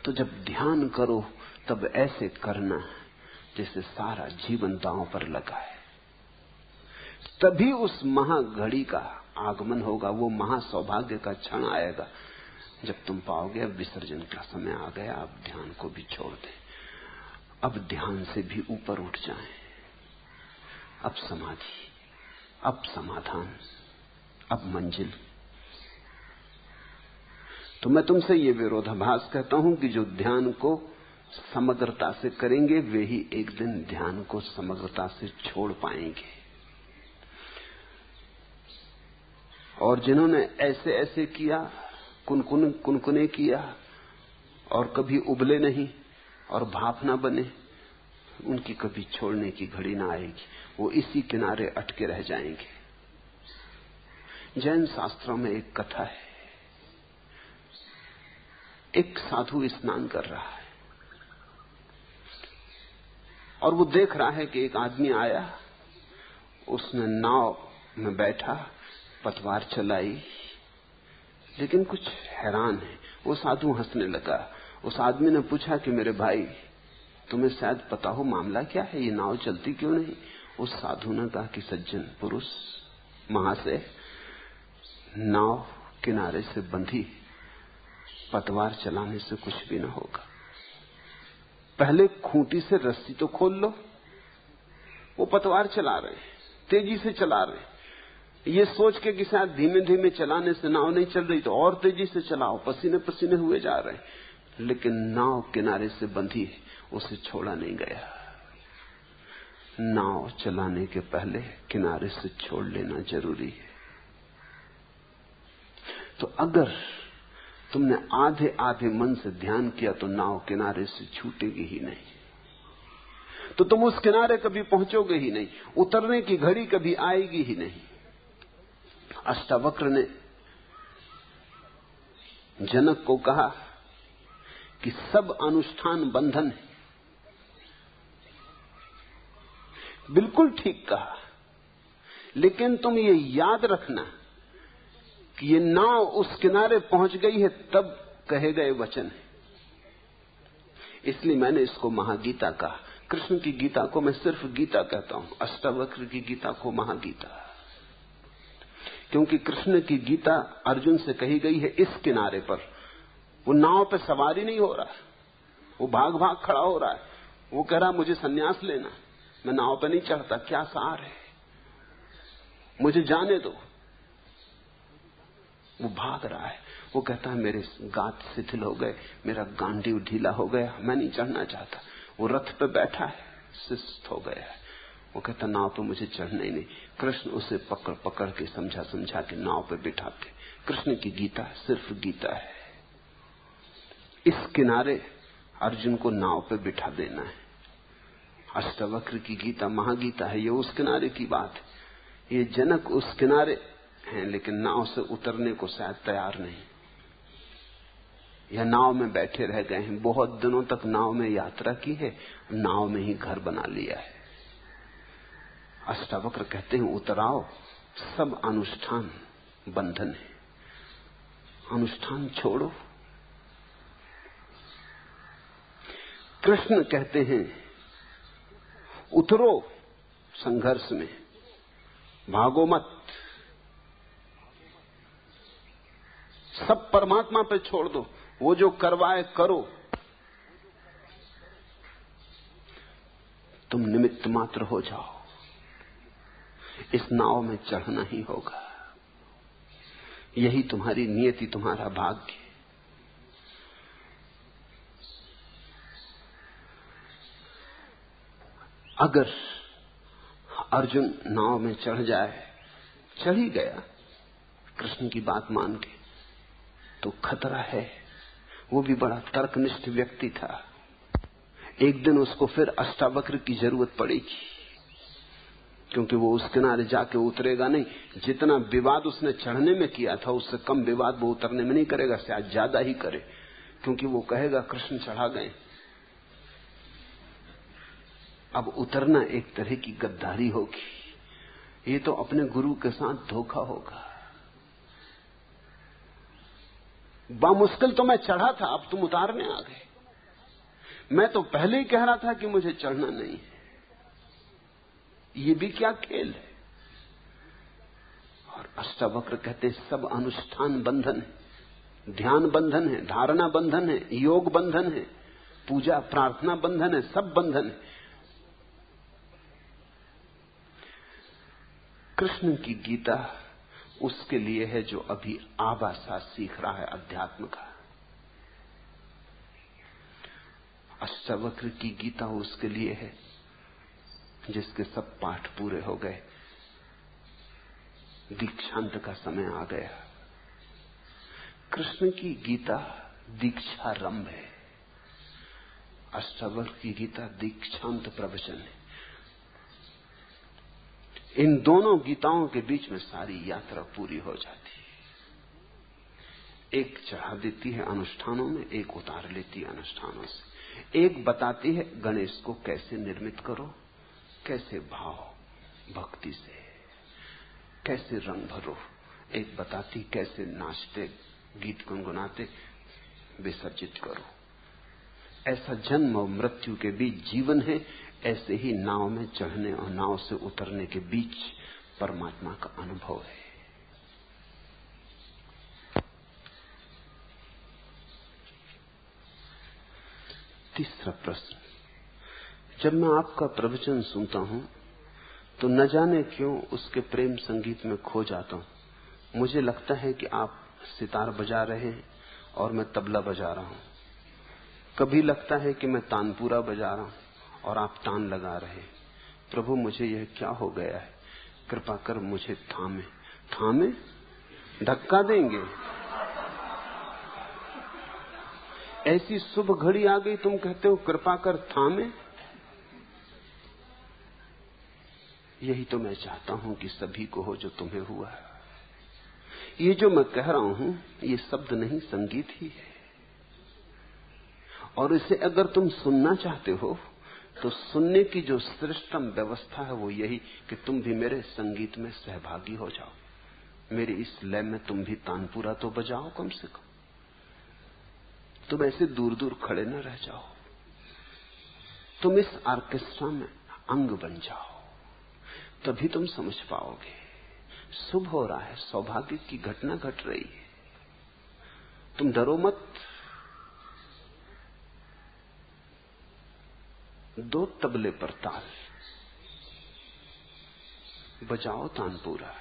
तो जब ध्यान करो तब ऐसे करना जैसे सारा जीवन दांव पर लगा है। तभी उस महाघड़ी का आगमन होगा, वो महासौभाग्य का क्षण आएगा जब तुम पाओगे अब विसर्जन का समय आ गया, अब ध्यान को भी छोड़ दें, अब ध्यान से भी ऊपर उठ जाएं, अब समाधि, अब समाधान, अब मंजिल। तो मैं तुमसे ये विरोधाभास कहता हूं कि जो ध्यान को समग्रता से करेंगे वे ही एक दिन ध्यान को समग्रता से छोड़ पाएंगे। और जिन्होंने ऐसे ऐसे किया, कुनकुने किया और कभी उबले नहीं और भाप ना बने, उनकी कभी छोड़ने की घड़ी ना आएगी। वो इसी किनारे अटके रह जाएंगे। जैन शास्त्रों में एक कथा है। एक साधु स्नान कर रहा है और वो देख रहा है कि एक आदमी आया, उसने नाव में बैठा, पतवार चलाई, लेकिन कुछ हैरान है। वो साधु हंसने लगा। उस आदमी ने पूछा कि मेरे भाई, तुम्हें शायद पता हो मामला क्या है, ये नाव चलती क्यों नहीं? उस साधु ने कहा कि सज्जन पुरुष महाशय, नाव किनारे से बंधी, पतवार चलाने से कुछ भी ना होगा। पहले खूंटी से रस्सी तो खोल लो। वो पतवार चला रहे हैं, तेजी से चला रहे हैं, ये सोच के कि शायद धीमे धीमे चलाने से नाव नहीं चल रही तो और तेजी से चलाओ, पसीने पसीने हुए जा रहे हैं। लेकिन नाव किनारे से बंधी है, उसे छोड़ा नहीं गया। नाव चलाने के पहले किनारे से छोड़ लेना जरूरी है। तो अगर तुमने आधे आधे मन से ध्यान किया तो नाव किनारे से छूटेगी ही नहीं, तो तुम उस किनारे कभी पहुंचोगे ही नहीं, उतरने की घड़ी कभी आएगी ही नहीं। अष्टावक्र ने जनक को कहा कि सब अनुष्ठान बंधन है। बिल्कुल ठीक कहा, लेकिन तुम ये याद रखना कि ये नाव उस किनारे पहुंच गई है तब कहे गए वचन है। इसलिए मैंने इसको महागीता कहा। कृष्ण की गीता को मैं सिर्फ गीता कहता हूं, अष्टावक्र की गीता को महागीता, क्योंकि कृष्ण की गीता अर्जुन से कही गई है इस किनारे पर। वो नाव पे सवारी नहीं हो रहा है, वो भाग भाग खड़ा हो रहा है। वो कह रहा मुझे संन्यास लेना, मैं नाव पे नहीं चढ़ता, क्या सार है, मुझे जाने दो। वो भाग रहा है, वो कहता है मेरे गांठ शिथिल हो गए, मेरा गांडीव ढीला हो गया, मैं नहीं चढ़ना चाहता। वो रथ पे बैठा है, सुस्त हो गया है, वो कहता नाव पे मुझे चढ़ना ही नहीं। कृष्ण उसे पकड़ पकड़ के समझा के नाव पे बिठाते। कृष्ण की गीता सिर्फ गीता है। इस किनारे अर्जुन को नाव पे बिठा देना है। अष्टावक्र की गीता महागीता है, ये उस किनारे की बात है। ये जनक उस किनारे हैं, लेकिन नाव से उतरने को शायद तैयार नहीं, या नाव में बैठे रह गए हैं। बहुत दिनों तक नाव में यात्रा की है, नाव में ही घर बना लिया है। अष्टावक्र कहते हैं उतराओ, सब अनुष्ठान बंधन है, अनुष्ठान छोड़ो। कृष्ण कहते हैं उतरो संघर्ष में, भागो मत, सब परमात्मा पे छोड़ दो, वो जो करवाए करो, तुम निमित्त मात्र हो जाओ। इस नाव में चढ़ना ही होगा, यही तुम्हारी नियति, तुम्हारा भाग्य। अगर अर्जुन नाव में चढ़ जाए, चढ़ ही गया कृष्ण की बात मान के, तो खतरा है। वो भी बड़ा तर्कनिष्ठ व्यक्ति था, एक दिन उसको फिर अष्टावक्र की जरूरत पड़ेगी, क्योंकि वो उस किनारे जाके उतरेगा नहीं। जितना विवाद उसने चढ़ने में किया था, उससे कम विवाद वो उतरने में नहीं करेगा, शायद ज्यादा ही करे, क्योंकि वो कहेगा कृष्ण चढ़ा गए। अब उतरना एक तरह की गद्दारी होगी, ये तो अपने गुरु के साथ धोखा होगा। बामुश्किल तो मैं चढ़ा था, अब तुम उतारने आ गए। मैं तो पहले ही कह रहा था कि मुझे चढ़ना नहीं है। ये भी क्या खेल है। और अष्टावक्र कहते हैं सब अनुष्ठान बंधन है, ध्यान बंधन है, धारणा बंधन है, योग बंधन है, पूजा प्रार्थना बंधन है, सब बंधन है। कृष्ण की गीता उसके लिए है जो अभी आभासा सीख रहा है अध्यात्म का। अष्टावक्र की गीता उसके लिए है जिसके सब पाठ पूरे हो गए, दीक्षांत का समय आ गया। कृष्ण की गीता दीक्षारंभ है, अष्टावक्र की गीता दीक्षांत प्रवचन है। इन दोनों गीताओं के बीच में सारी यात्रा पूरी हो जाती है। एक चढ़ा देती है अनुष्ठानों में, एक उतार लेती है अनुष्ठानों से। एक बताती है गणेश को कैसे निर्मित करो, कैसे भाव भक्ति से, कैसे रंग भरो। एक बताती कैसे नाचते गीत गुनगुनाते विसर्जित करो। ऐसा जन्म और मृत्यु के बीच जीवन है, ऐसे ही नाव में चढ़ने और नाव से उतरने के बीच परमात्मा का अनुभव है। तीसरा प्रश्न, जब मैं आपका प्रवचन सुनता हूं तो न जाने क्यों उसके प्रेम संगीत में खो जाता हूं। मुझे लगता है कि आप सितार बजा रहे हैं और मैं तबला बजा रहा हूं। कभी लगता है कि मैं तानपूरा बजा रहा हूं और आप तान लगा रहे हैं। प्रभु मुझे यह क्या हो गया है, कृपा कर मुझे थामे। थामे धक्का देंगे। ऐसी शुभ घड़ी आ गई, तुम कहते हो कृपा कर थामे। यही तो मैं चाहता हूं कि सभी को हो जो तुम्हें हुआ है। ये जो मैं कह रहा हूं ये शब्द नहीं, संगीत ही है। और इसे अगर तुम सुनना चाहते हो तो सुनने की जो श्रेष्ठतम व्यवस्था है वो यही कि तुम भी मेरे संगीत में सहभागी हो जाओ। मेरी इस लय में तुम भी तानपूरा तो बजाओ कम से कम। तुम ऐसे दूर दूर खड़े न रह जाओ, तुम इस ऑर्केस्ट्रा में अंग बन जाओ, तभी तुम समझ पाओगे। शुभ हो रहा है, सौभाग्य की घटना घट रही है। तुम डरो मत। दो तबले पर ताल, बजाओ तानपूरा।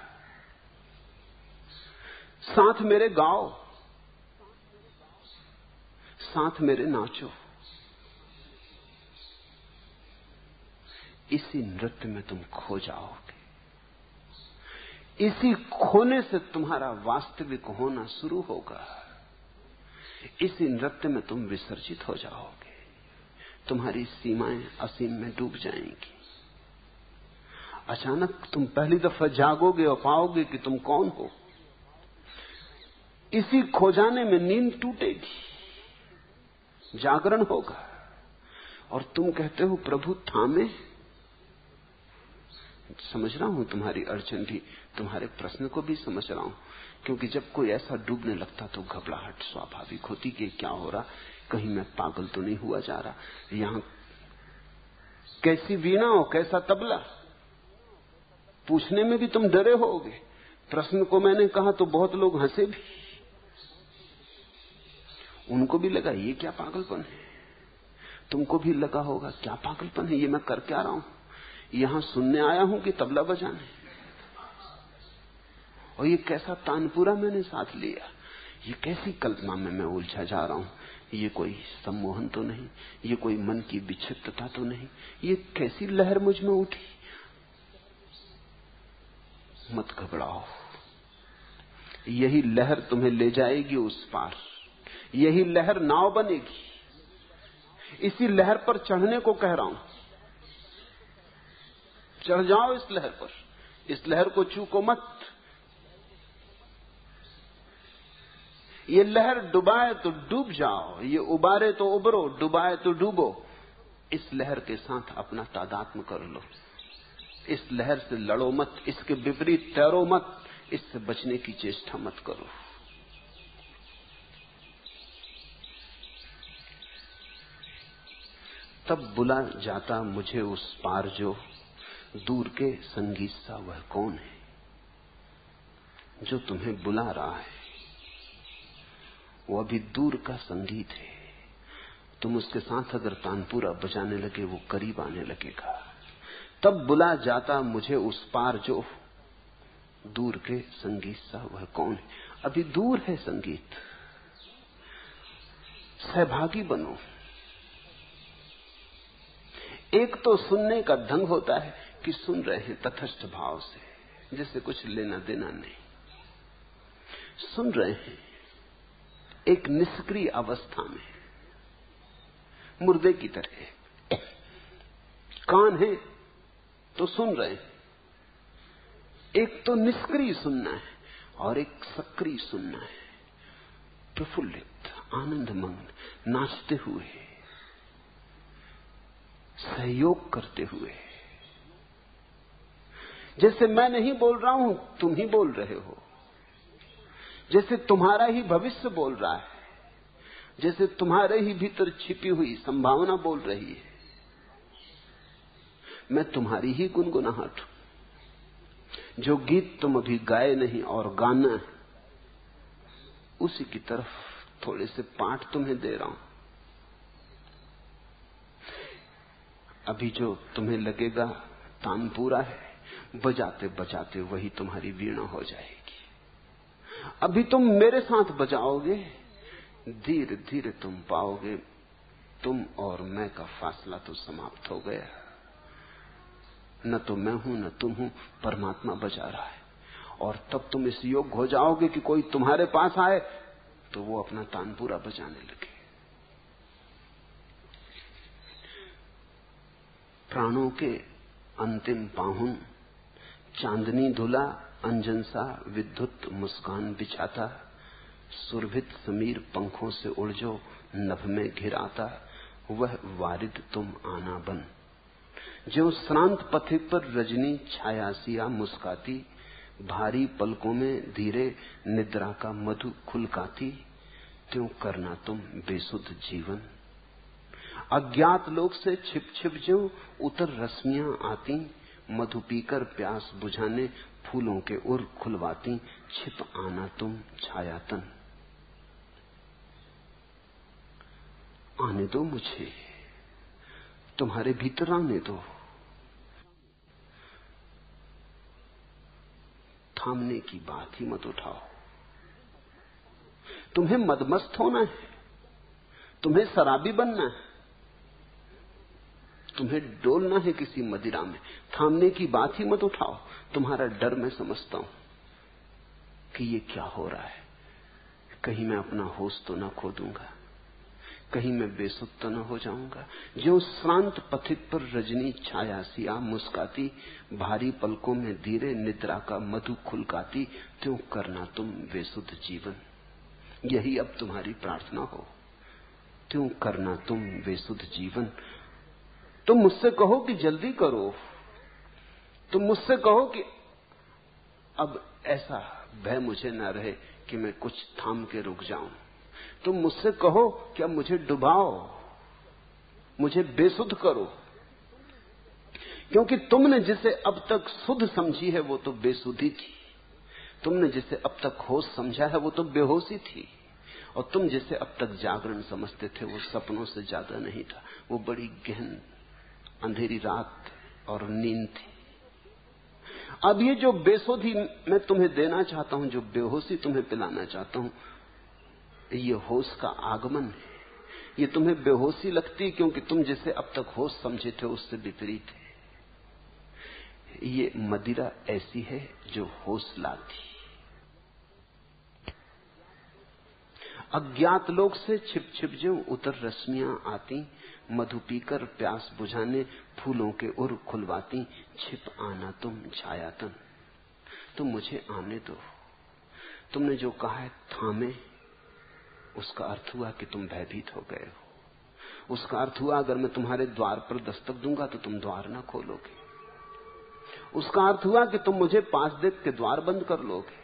साथ मेरे गाओ, साथ मेरे नाचो। इसी नृत्य में तुम खो जाओगे। इसी खोने से तुम्हारा वास्तविक होना शुरू होगा। इसी नृत्य में तुम विसर्जित हो जाओगे। तुम्हारी सीमाएं असीम में डूब जाएंगी। अचानक तुम पहली दफा जागोगे और पाओगे कि तुम कौन हो। इसी खो जाने में नींद टूटेगी, जागरण होगा और तुम कहते हो प्रभु थामे। समझ रहा हूं तुम्हारी अड़चन भी, तुम्हारे प्रश्न को भी समझ रहा हूं, क्योंकि जब कोई ऐसा डूबने लगता तो घबराहट स्वाभाविक होती कि क्या हो रहा, कहीं मैं पागल तो नहीं हुआ जा रहा। यहां कैसी वीणा हो, कैसा तबला, पूछने में भी तुम डरे होगे। प्रश्न को मैंने कहा तो बहुत लोग हंसे भी, उनको भी लगा ये क्या पागलपन है। तुमको भी लगा होगा क्या पागलपन है, ये मैं कर क्या रहा हूं, यहां सुनने आया हूं कि तबला बजाने, और ये कैसा तानपुरा मैंने साथ लिया, ये कैसी कल्पना में मैं उलझा जा रहा हूं, ये कोई सम्मोहन तो नहीं, ये कोई मन की विक्षिप्तता तो नहीं, ये कैसी लहर मुझ में उठी। मत घबराओ, यही लहर तुम्हें ले जाएगी उस पार, यही लहर नाव बनेगी। इसी लहर पर चढ़ने को कह रहा हूं। चढ़ जाओ इस लहर पर, इस लहर को चूको मत। ये लहर डुबाए तो डूब जाओ, ये उबारे तो उबरो, डुबाए तो डूबो। इस लहर के साथ अपना तादात्म्य कर लो। इस लहर से लड़ो मत, इसके विपरीत तैरो मत, इससे बचने की चेष्टा मत करो। तब बुला जाता मुझे उस पार जो दूर के संगीत सा वह कौन है। जो तुम्हें बुला रहा है वो अभी दूर का संगीत है। तुम उसके साथ अगर तानपुरा बजाने लगे वो करीब आने लगेगा। तब बुला जाता मुझे उस पार जो दूर के संगीत सा वह कौन है। अभी दूर है संगीत, सहभागी बनो। एक तो सुनने का ढंग होता है कि सुन रहे हैं तटस्थ भाव से, जैसे कुछ लेना देना नहीं, सुन रहे हैं एक निष्क्रिय अवस्था में, मुर्दे की तरह। कान है तो सुन रहे हैं। एक तो निष्क्रिय सुनना है और एक सक्रिय सुनना है, प्रफुल्लित, आनंदमग्न, नाचते हुए, सहयोग करते हुए। जैसे मैं नहीं बोल रहा हूं, तुम ही बोल रहे हो। जैसे तुम्हारा ही भविष्य बोल रहा है, जैसे तुम्हारे ही भीतर छिपी हुई संभावना बोल रही है। मैं तुम्हारी ही गुनगुनाहट हूं। जो गीत तुम अभी गाए नहीं और गाना है, उसी की तरफ थोड़े से पाठ तुम्हें दे रहा हूं। अभी जो तुम्हें लगेगा तानपुरा है, बजाते बजाते वही तुम्हारी वीणा हो जाएगी। अभी तुम मेरे साथ बजाओगे, धीरे धीरे तुम पाओगे तुम और मैं का फासला तो समाप्त हो गया। न तो मैं हूं न तुम हूं, परमात्मा बजा रहा है। और तब तुम इस योग्य हो जाओगे कि कोई तुम्हारे पास आए तो वो अपना तानपुरा बजाने लगे। प्राणों के अंतिम पाहुन चांदनी धुला अंजन सा विद्युत मुस्कान बिछाता, सुरभित समीर पंखों से उड़ जो नभ में घिराता, वह वारिद तुम आना बन। जो श्रांत पथिक पर रजनी छायासिया मुस्काती, भारी पलकों में धीरे निद्रा का मधु खुलकाती, त्यों करना तुम बेसुध जीवन। अज्ञात लोक से छिप छिप जो उतर रश्मियां आती, मधु पीकर प्यास बुझाने फूलों के उर खुलवाती, छिप आना तुम छायातन। आने दो मुझे, तुम्हारे भीतर आने दो। थामने की बात ही मत उठाओ। तुम्हें मदमस्त होना है, तुम्हें शराबी बनना है, तुम्हें डोलना है किसी मदिरा में। थामने की बात ही मत उठाओ। तुम्हारा डर मैं समझता हूं कि ये क्या हो रहा है, कहीं मैं अपना होश तो ना खो दूंगा, कहीं मैं बेसुध तो न हो जाऊंगा। जो श्रांत पथिक पर रजनी छाया सिया मुस्काती, भारी पलकों में धीरे निद्रा का मधु खुलकाती, त्यों करना तुम बेसुध जीवन। यही अब तुम्हारी प्रार्थना हो, त्यों करना तुम बेसुध जीवन। तुम मुझसे कहो कि जल्दी करो, तुम मुझसे कहो कि अब ऐसा भय मुझे न रहे कि मैं कुछ थाम के रुक जाऊं। तुम मुझसे कहो कि अब मुझे डुबाओ, मुझे बेसुध करो, क्योंकि तुमने जिसे अब तक शुद्ध समझी है वो तो बेसुधी थी, तुमने जिसे अब तक होश समझा है वो तो बेहोशी थी, और तुम जिसे अब तक जागरण समझते थे वो सपनों से ज्यादा नहीं था, वो बड़ी गहन अंधेरी रात और नींद थी। अब ये जो बेसुधी मैं तुम्हें देना चाहता हूं, जो बेहोशी तुम्हें पिलाना चाहता हूं, ये होश का आगमन है। ये तुम्हें बेहोशी लगती क्योंकि तुम जिसे अब तक होश समझे थे उससे विपरीत है। ये मदिरा ऐसी है जो होश लाती। अज्ञात लोक से छिप छिप जो उतर रश्मियां आती, मधु पीकर प्यास बुझाने फूलों के उर खुलवाती, छिप आना तुम छायातन। तुम मुझे आने दो। तुमने जो कहा है थामे, उसका अर्थ हुआ कि तुम भयभीत हो गए हो। उसका अर्थ हुआ अगर मैं तुम्हारे द्वार पर दस्तक दूंगा तो तुम द्वार ना खोलोगे। उसका अर्थ हुआ कि तुम मुझे पास देख के द्वार बंद कर लोगे।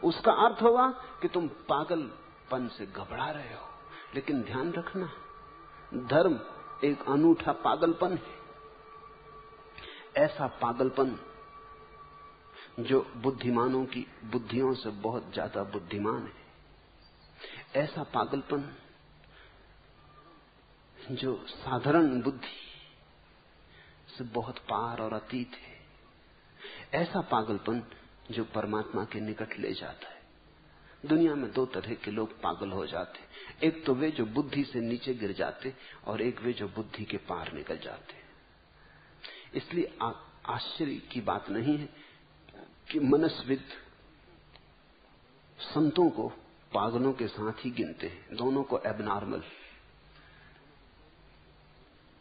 उसका अर्थ हुआ कि तुम पागलपन से घबरा रहे हो। लेकिन ध्यान रखना, धर्म एक अनूठा पागलपन है, ऐसा पागलपन जो बुद्धिमानों की बुद्धियों से बहुत ज्यादा बुद्धिमान है, ऐसा पागलपन जो साधारण बुद्धि से बहुत पार और अतीत है, ऐसा पागलपन जो परमात्मा के निकट ले जाता है। दुनिया में दो तरह के लोग पागल हो जाते, एक तो वे जो बुद्धि से नीचे गिर जाते और एक वे जो बुद्धि के पार निकल जाते। इसलिए आश्चर्य की बात नहीं है कि मनस्विद संतों को पागलों के साथ ही गिनते हैं, दोनों को एबनॉर्मल।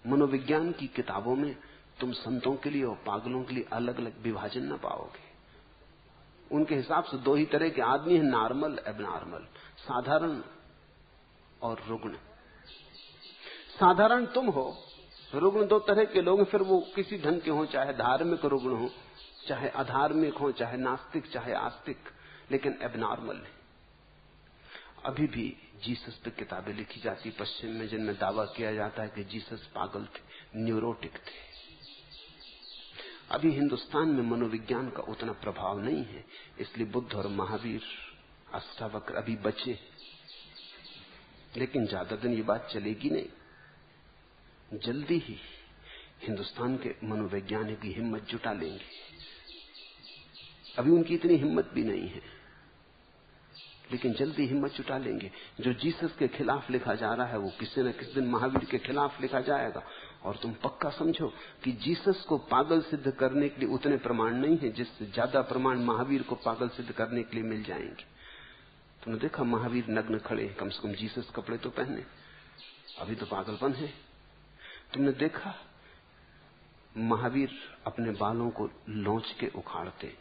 मनोविज्ञान की किताबों में तुम संतों के लिए और पागलों के लिए अलग अलग विभाजन न पाओगे। उनके हिसाब से दो ही तरह के आदमी हैं, नॉर्मल, एबनॉर्मल, साधारण और रुग्ण। साधारण तुम हो, रुग्ण दो तरह के लोग, फिर वो किसी ढंग के हो, चाहे धार्मिक रुग्ण हो, चाहे अधार्मिक हो, चाहे नास्तिक, चाहे आस्तिक, लेकिन एबनॉर्मल है। अभी भी जीसस पे किताबें लिखी जाती पश्चिम में जिनमें दावा किया जाता है कि जीसस पागल थे, न्यूरोटिक थे। अभी हिंदुस्तान में मनोविज्ञान का उतना प्रभाव नहीं है, इसलिए बुद्ध और महावीर, अष्टावक्र अभी बचे। लेकिन ज्यादा दिन ये बात चलेगी नहीं, जल्दी ही हिंदुस्तान के मनोवैज्ञानिक की हिम्मत जुटा लेंगे। अभी उनकी इतनी हिम्मत भी नहीं है, लेकिन जल्दी हिम्मत जुटा लेंगे। जो जीसस के खिलाफ लिखा जा रहा है वो किसी न किसी दिन महावीर के खिलाफ लिखा जाएगा। और तुम पक्का समझो कि जीसस को पागल सिद्ध करने के लिए उतने प्रमाण नहीं है जिससे ज्यादा प्रमाण महावीर को पागल सिद्ध करने के लिए मिल जाएंगे। तुमने देखा महावीर नग्न खड़े, कम से कम जीसस कपड़े तो पहने, अभी तो पागलपन है। तुमने देखा महावीर अपने बालों को लौंच के उखाड़ते।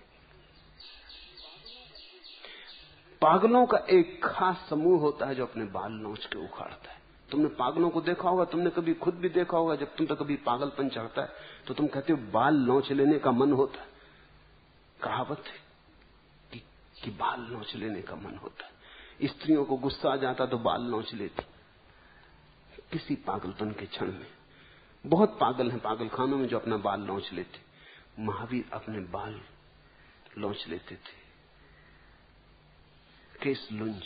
पागलों का एक खास समूह होता है जो अपने बाल नोच के उखाड़ता है। तुमने पागलों को देखा होगा, तुमने कभी खुद भी देखा होगा। जब तुम तक कभी पागलपन चढ़ता है तो तुम कहते हो बाल नोच लेने का मन होता है। कहावत है कि बाल नोच लेने का मन होता है। स्त्रियों को गुस्सा आ जाता तो बाल नोच लेती, किसी पागलपन के क्षण में। बहुत पागल हैं पागलखानों में जो अपना बाल नोच लेते। महावीर अपने बाल नोच लेते थे, केस लुंज।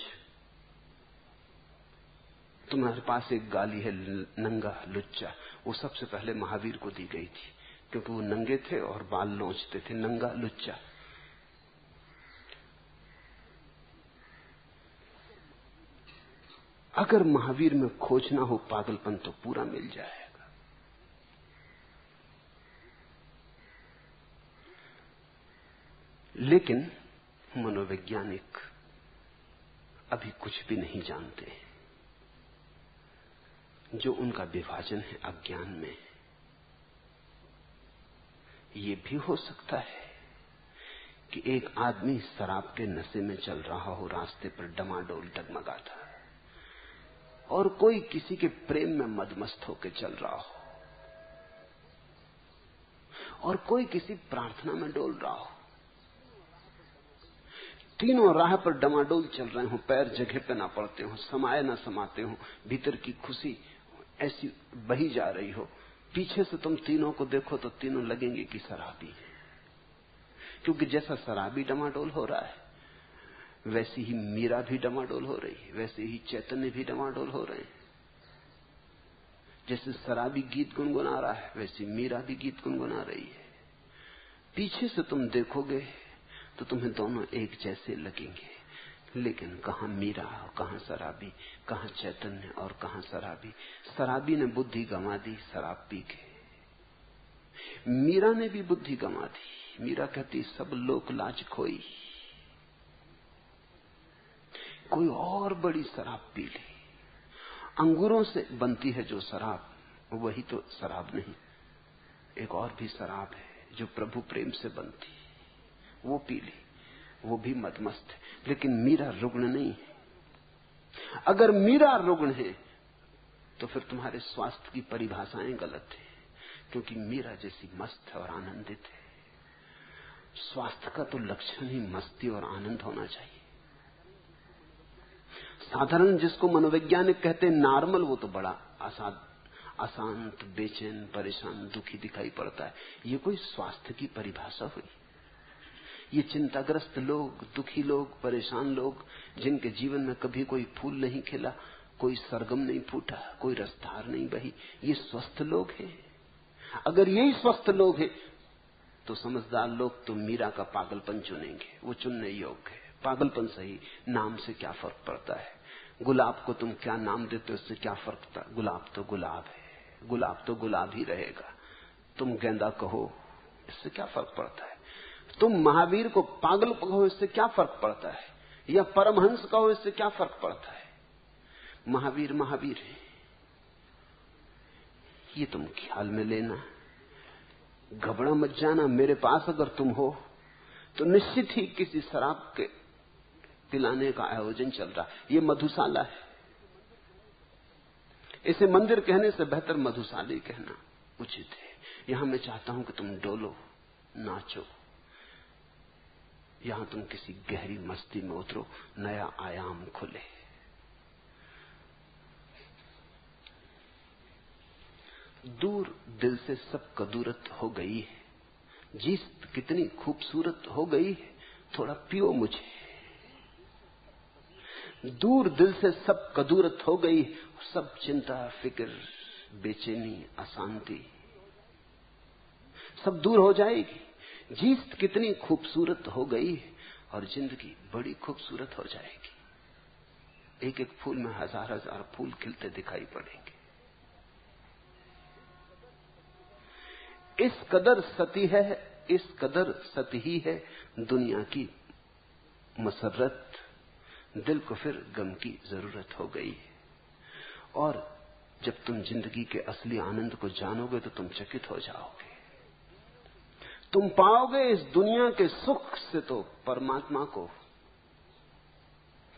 तुम्हारे पास एक गाली है नंगा लुच्चा, वो सबसे पहले महावीर को दी गई थी क्योंकि वो नंगे थे और बाल नोचते थे। नंगा लुच्चा। अगर महावीर में खोजना हो पागलपन तो पूरा मिल जाएगा। लेकिन मनोवैज्ञानिक अभी कुछ भी नहीं जानते। जो उनका विभाजन है अज्ञान में। ये भी हो सकता है कि एक आदमी शराब के नशे में चल रहा हो, रास्ते पर डमाडोल डगमगाता, और कोई किसी के प्रेम में मदमस्त होकर चल रहा हो, और कोई किसी प्रार्थना में डोल रहा हो। तीनों राह पर डमाडोल चल रहे हो, पैर जगह पे ना पड़ते हो, समाये ना समाते हो, भीतर की खुशी ऐसी बही जा रही हो। पीछे से तुम तीनों को देखो तो तीनों लगेंगे कि शराबी है, क्योंकि जैसा शराबी डमाडोल हो रहा है वैसी ही मीरा भी डमाडोल हो रही है, वैसे ही चैतन्य भी डमाडोल हो रहे हैं। जैसे शराबी गीत गुनगुना रहा है वैसी मीरा भी गीत गुनगुना रही है। पीछे से तुम देखोगे तो तुम्हें दोनों एक जैसे लगेंगे, लेकिन कहां मीरा और कहां शराबी, कहां चैतन्य और कहां शराबी। शराबी ने बुद्धि गंवा दी शराब पी के, मीरा ने भी बुद्धि गंवा दी। मीरा कहती सब लोक लाज खोई, कोई और बड़ी शराब पी ली। अंगूरों से बनती है जो शराब, वही तो शराब नहीं, एक और भी शराब है जो प्रभु प्रेम से बनती, वो पी ली, वो भी मदमस्त है। लेकिन मीरा रुग्ण नहीं है। अगर मीरा रुग्ण है तो फिर तुम्हारे स्वास्थ्य की परिभाषाएं गलत है, क्योंकि मीरा जैसी मस्त है और आनंदित है। स्वास्थ्य का तो लक्षण ही मस्ती और आनंद होना चाहिए। साधारण जिसको मनोवैज्ञानिक कहते हैं नॉर्मल, वो तो बड़ा अशांत, बेचैन, परेशान, दुखी दिखाई पड़ता है। ये कोई स्वास्थ्य की परिभाषा हुई? ये चिंताग्रस्त लोग, दुखी लोग, परेशान लोग, जिनके जीवन में कभी कोई फूल नहीं खिला, कोई सरगम नहीं फूटा, कोई रसधार नहीं बही, ये स्वस्थ लोग हैं? अगर यही स्वस्थ लोग हैं तो समझदार लोग तो मीरा का पागलपन चुनेंगे। वो चुनने योग्य है। पागलपन सही, नाम से क्या फर्क पड़ता है? गुलाब को तुम क्या नाम देते हो, उससे क्या फर्क पड़ता? गुलाब तो गुलाब है, गुलाब तो गुलाब ही रहेगा। तुम गेंदा कहो, इससे क्या फर्क पड़ता है? तुम महावीर को पागल कहो, इससे क्या फर्क पड़ता है? या परमहंस कहो, इससे क्या फर्क पड़ता है? महावीर महावीर है, ये तुम ख्याल में लेना। घबरा मत जाना। मेरे पास अगर तुम हो तो निश्चित ही किसी शराब के पिलाने का आयोजन चल रहा है। ये मधुशाला है। इसे मंदिर कहने से बेहतर मधुशाली कहना उचित है। यहां मैं चाहता हूं कि तुम डोलो, नाचो। यहां तुम किसी गहरी मस्ती में उतरो, नया आयाम खुले। दूर दिल से सब कदूरत हो गई है, जीत कितनी खूबसूरत हो गई है, थोड़ा पियो मुझे। दूर दिल से सब कदूरत हो गई, सब चिंता, फिक्र, बेचैनी, अशांति सब दूर हो जाएगी। जीत कितनी खूबसूरत हो गई और जिंदगी बड़ी खूबसूरत हो जाएगी। एक एक फूल में हजार हजार फूल खिलते दिखाई पड़ेंगे। इस कदर सती है, इस कदर सती ही है दुनिया की मसरत, दिल को फिर गम की जरूरत हो गई है। और जब तुम जिंदगी के असली आनंद को जानोगे तो तुम चकित हो जाओगे। तुम पाओगे इस दुनिया के सुख से तो परमात्मा को,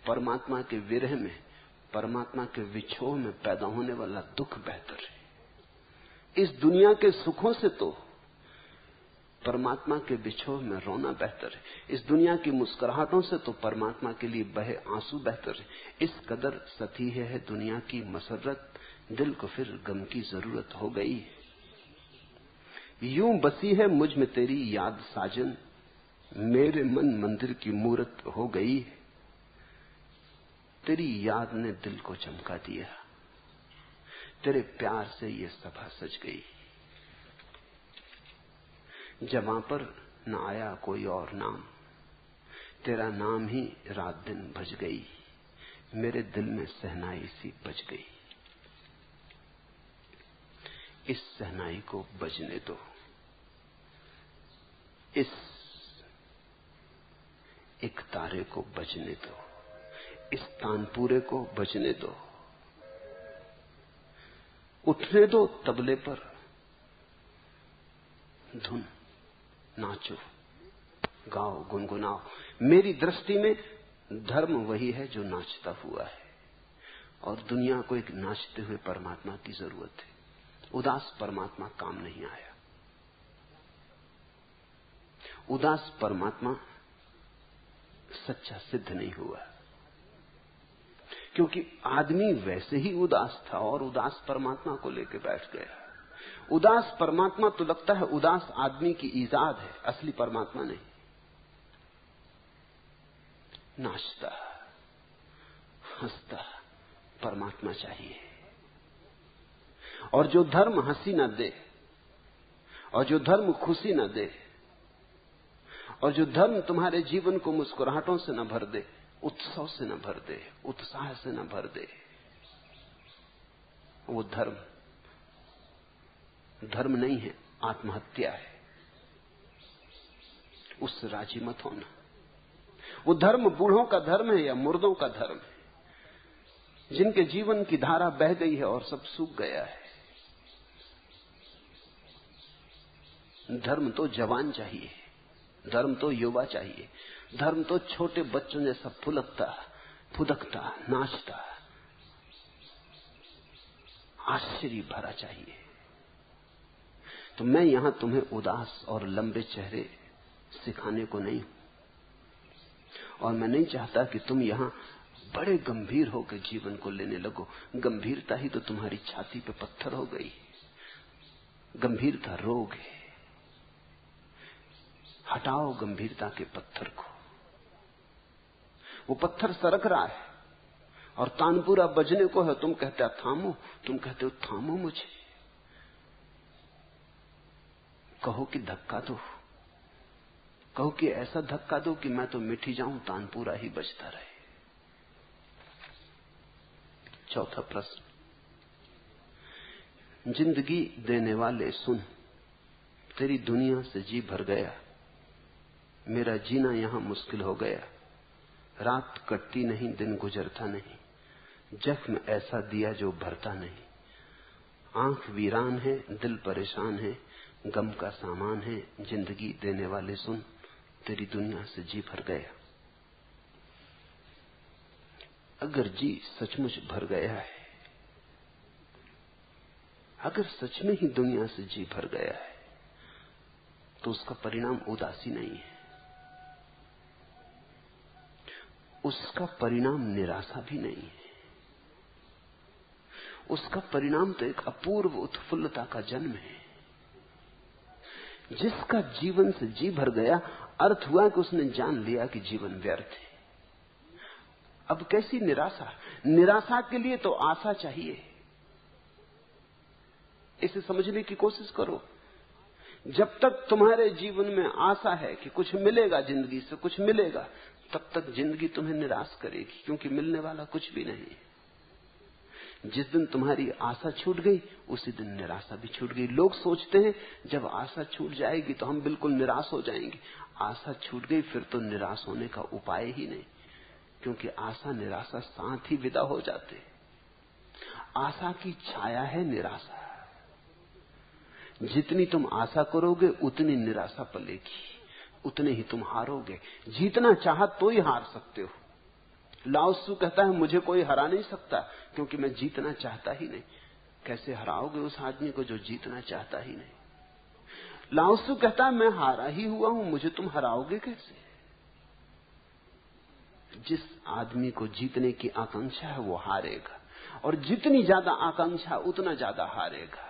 परमात्मा के विरह में, परमात्मा के विछोह में पैदा होने वाला दुख बेहतर है। इस दुनिया के सुखों से तो परमात्मा के विछोह में रोना बेहतर है। इस दुनिया की मुस्कुराहटों से तो परमात्मा के लिए बहे आंसू बेहतर है। इस कदर सती है दुनिया की मसरत, दिल को फिर गम की जरूरत हो गई है। यूं बसी है मुझ में तेरी याद साजन, मेरे मन मंदिर की मूरत हो गई है। तेरी याद ने दिल को चमका दिया, तेरे प्यार से ये सभा सज गई। जवां पर न आया कोई और नाम, तेरा नाम ही रात दिन भज गई। मेरे दिल में सहनाई सी बज गई। इस सहनाई को बजने दो, इस एक तारे को बजने दो, इस तानपूरे को बजने दो। उठने दो तबले पर, धुन, नाचो, गाओ, गुनगुनाओ। मेरी दृष्टि में धर्म वही है जो नाचता हुआ है, और दुनिया को एक नाचते हुए परमात्मा की जरूरत है। उदास परमात्मा काम नहीं आया। उदास परमात्मा सच्चा सिद्ध नहीं हुआ, क्योंकि आदमी वैसे ही उदास था और उदास परमात्मा को लेकर बैठ गया। उदास परमात्मा तो लगता है उदास आदमी की ईजाद है, असली परमात्मा नहीं। नाचता हंसता परमात्मा चाहिए। और जो धर्म हंसी न दे, और जो धर्म खुशी न दे, और जो धर्म तुम्हारे जीवन को मुस्कुराहटों से न भर दे, उत्सव से न भर दे, उत्साह से न भर दे, वो धर्म नहीं है, आत्महत्या है। उससे राजी मत होना। वो धर्म बूढ़ों का धर्म है या मुर्दों का धर्म है, जिनके जीवन की धारा बह गई है और सब सूख गया है। धर्म तो जवान चाहिए, धर्म तो युवा चाहिए, धर्म तो छोटे बच्चों जैसा फुलकता, फुदकता, नाचता, आश्चर्य भरा चाहिए। तो मैं यहां तुम्हें उदास और लंबे चेहरे सिखाने को नहीं हूं, और मैं नहीं चाहता कि तुम यहां बड़े गंभीर होकर जीवन को लेने लगो। गंभीरता ही तो तुम्हारी छाती पे पत्थर हो गई। गंभीरता रोग है। हटाओ गंभीरता के पत्थर को। वो पत्थर सरक रहा है और तानपुरा बजने को है। तुम कहते हो थामो, तुम कहते हो थामो मुझे। कहो कि धक्का दो, कहो कि ऐसा धक्का दो कि मैं तो मिट ही जाऊं, तानपुरा ही बजता रहे। चौथा प्रश्न, जिंदगी देने वाले सुन, तेरी दुनिया से जी भर गया, मेरा जीना यहां मुश्किल हो गया। रात कटती नहीं, दिन गुजरता नहीं, जख्म ऐसा दिया जो भरता नहीं। आंख वीरान है, दिल परेशान है, गम का सामान है। जिंदगी देने वाले सुन, तेरी दुनिया से जी भर गया। अगर जी सचमुच भर गया है, अगर सच में ही दुनिया से जी भर गया है, तो उसका परिणाम उदासी नहीं है, उसका परिणाम निराशा भी नहीं है। उसका परिणाम तो एक अपूर्व उत्फुल्लता का जन्म है। जिसका जीवन से जी भर गया, अर्थ हुआ कि उसने जान लिया कि जीवन व्यर्थ है। अब कैसी निराशा? निराशा के लिए तो आशा चाहिए। इसे समझने की कोशिश करो। जब तक तुम्हारे जीवन में आशा है कि कुछ मिलेगा, जिंदगी से कुछ मिलेगा, तब तक जिंदगी तुम्हें निराश करेगी, क्योंकि मिलने वाला कुछ भी नहीं। जिस दिन तुम्हारी आशा छूट गई, उसी दिन निराशा भी छूट गई। लोग सोचते हैं जब आशा छूट जाएगी तो हम बिल्कुल निराश हो जाएंगे। आशा छूट गई फिर तो निराश होने का उपाय ही नहीं, क्योंकि आशा निराशा साथ ही विदा हो जाते। आशा की छाया है निराशा। जितनी तुम आशा करोगे उतनी निराशा पलेगी, उतने ही तुम हारोगे। जीतना चाहा तो ही हार सकते हो। लाओ त्सु कहता है मुझे कोई हरा नहीं सकता, क्योंकि मैं जीतना चाहता ही नहीं। कैसे हराओगे उस आदमी को जो जीतना चाहता ही नहीं? लाओ त्सु कहता है मैं हारा ही हुआ हूं, मुझे तुम हराओगे कैसे? जिस आदमी को जीतने की आकांक्षा है वो हारेगा, और जितनी ज्यादा आकांक्षा उतना ज्यादा हारेगा।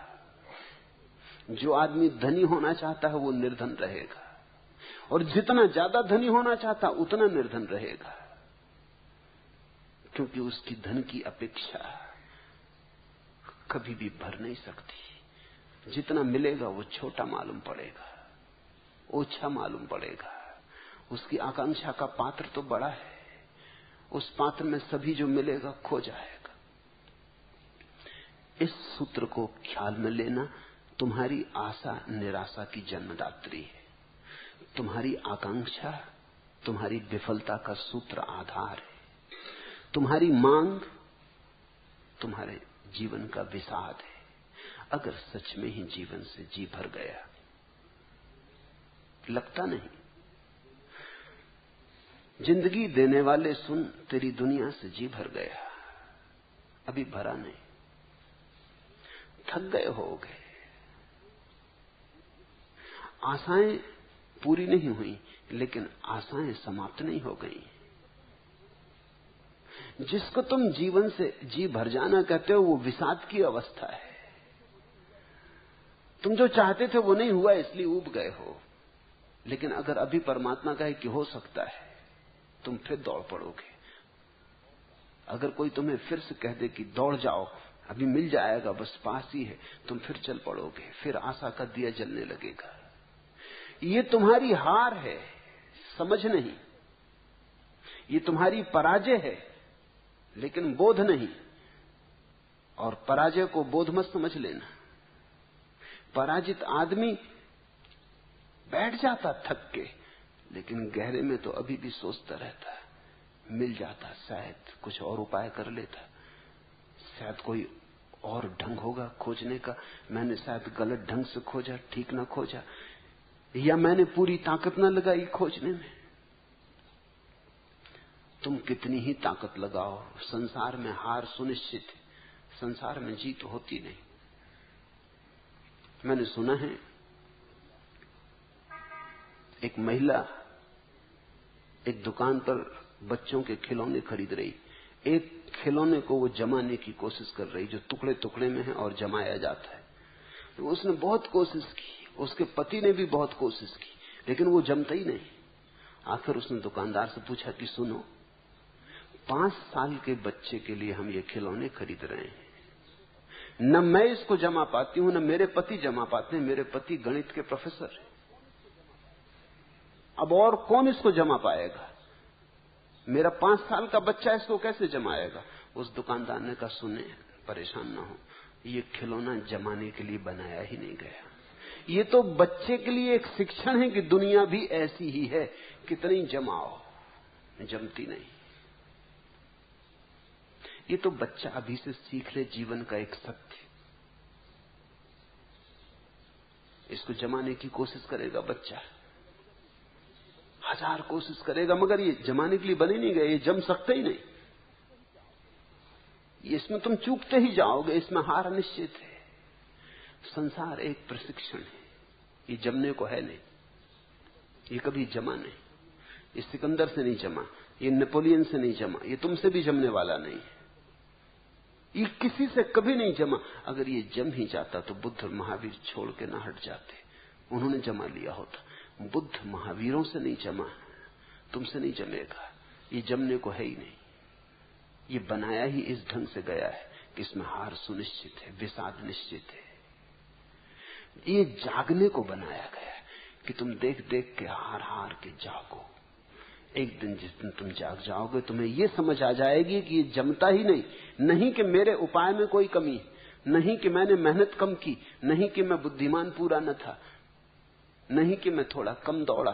जो आदमी धनी होना चाहता है वो निर्धन रहेगा, और जितना ज्यादा धनी होना चाहता उतना निर्धन रहेगा, क्योंकि उसकी धन की अपेक्षा कभी भी भर नहीं सकती। जितना मिलेगा वो छोटा मालूम पड़ेगा, ओछा मालूम पड़ेगा। उसकी आकांक्षा का पात्र तो बड़ा है, उस पात्र में सभी जो मिलेगा खो जाएगा। इस सूत्र को ख्याल में लेना तुम्हारी आशा निराशा की जन्मदात्री है। तुम्हारी आकांक्षा तुम्हारी विफलता का सूत्र आधार है। तुम्हारी मांग तुम्हारे जीवन का विषाद है। अगर सच में ही जीवन से जी भर गया, लगता नहीं। जिंदगी देने वाले सुन, तेरी दुनिया से जी भर गया, अभी भरा नहीं। थक गए होगे, आशाएं पूरी नहीं हुई, लेकिन आशाएं समाप्त नहीं हो गई। जिसको तुम जीवन से जी भर जाना कहते हो वो विषाद की अवस्था है। तुम जो चाहते थे वो नहीं हुआ, इसलिए ऊब गए हो। लेकिन अगर अभी परमात्मा कहे कि हो सकता है, तुम फिर दौड़ पड़ोगे। अगर कोई तुम्हें फिर से कह दे कि दौड़ जाओ, अभी मिल जाएगा, बस पास ही है, तुम फिर चल पड़ोगे। फिर आशा का दिया जलने लगेगा। ये तुम्हारी हार है, समझ नहीं। ये तुम्हारी पराजय है, लेकिन बोध नहीं। और पराजय को बोध मत समझ लेना। पराजित आदमी बैठ जाता थक के, लेकिन गहरे में तो अभी भी सोचता रहता, मिल जाता, शायद कुछ और उपाय कर लेता, शायद कोई और ढंग होगा खोजने का, मैंने शायद गलत ढंग से खोजा, ठीक ना खोजा, या मैंने पूरी ताकत ना लगाई खोजने में। तुम कितनी ही ताकत लगाओ, संसार में हार सुनिश्चित है, संसार में जीत होती नहीं। मैंने सुना है एक महिला एक दुकान पर बच्चों के खिलौने खरीद रही। एक खिलौने को वो जमाने की कोशिश कर रही, जो टुकड़े टुकड़े में है और जमाया जाता है। तो उसने बहुत कोशिश की, उसके पति ने भी बहुत कोशिश की, लेकिन वो जमता ही नहीं। आखिर उसने दुकानदार से पूछा कि सुनो, 5 साल के बच्चे के लिए हम ये खिलौने खरीद रहे हैं, न मैं इसको जमा पाती हूं, न मेरे पति जमा पाते हैं। मेरे पति गणित के प्रोफेसर हैं, अब और कौन इसको जमा पाएगा? मेरा 5 साल का बच्चा इसको कैसे जमाएगा? उस दुकानदार ने कहा, सुने, परेशान ना हो, ये खिलौना जमाने के लिए बनाया ही नहीं गया। ये तो बच्चे के लिए एक शिक्षण है कि दुनिया भी ऐसी ही है, कितनी जमाओ, जमती नहीं। ये तो बच्चा अभी से सीख ले जीवन का एक सत्य। इसको जमाने की कोशिश करेगा बच्चा, 1000 कोशिश करेगा, मगर ये जमाने के लिए बने नहीं गए, ये जम सकते ही नहीं। इसमें तुम चूकते ही जाओगे, इसमें हार निश्चित है। संसार एक प्रशिक्षण है, ये जमने को है नहीं, ये कभी जमा नहीं। ये सिकंदर से नहीं जमा, ये नेपोलियन से नहीं जमा, ये तुमसे भी जमने वाला नहीं है, ये किसी से कभी नहीं जमा। अगर ये जम ही जाता तो बुद्ध और महावीर छोड़ के ना हट जाते, उन्होंने जमा लिया होता। बुद्ध महावीरों से नहीं जमा, तुमसे नहीं जमेगा, ये जमने को है ही नहीं। ये बनाया ही इस ढंग से गया है कि इसमें हार सुनिश्चित है, विषाद निश्चित है। ये जागने को बनाया गया है कि तुम देख देख के हार हार के जागो। एक दिन जिस दिन तुम जाग जाओगे, तुम्हें ये समझ आ जाएगी कि ये जमता ही नहीं। नहीं कि मेरे उपाय में कोई कमी, नहीं कि मैंने मेहनत कम की, नहीं कि मैं बुद्धिमान पूरा न था, नहीं कि मैं थोड़ा कम दौड़ा,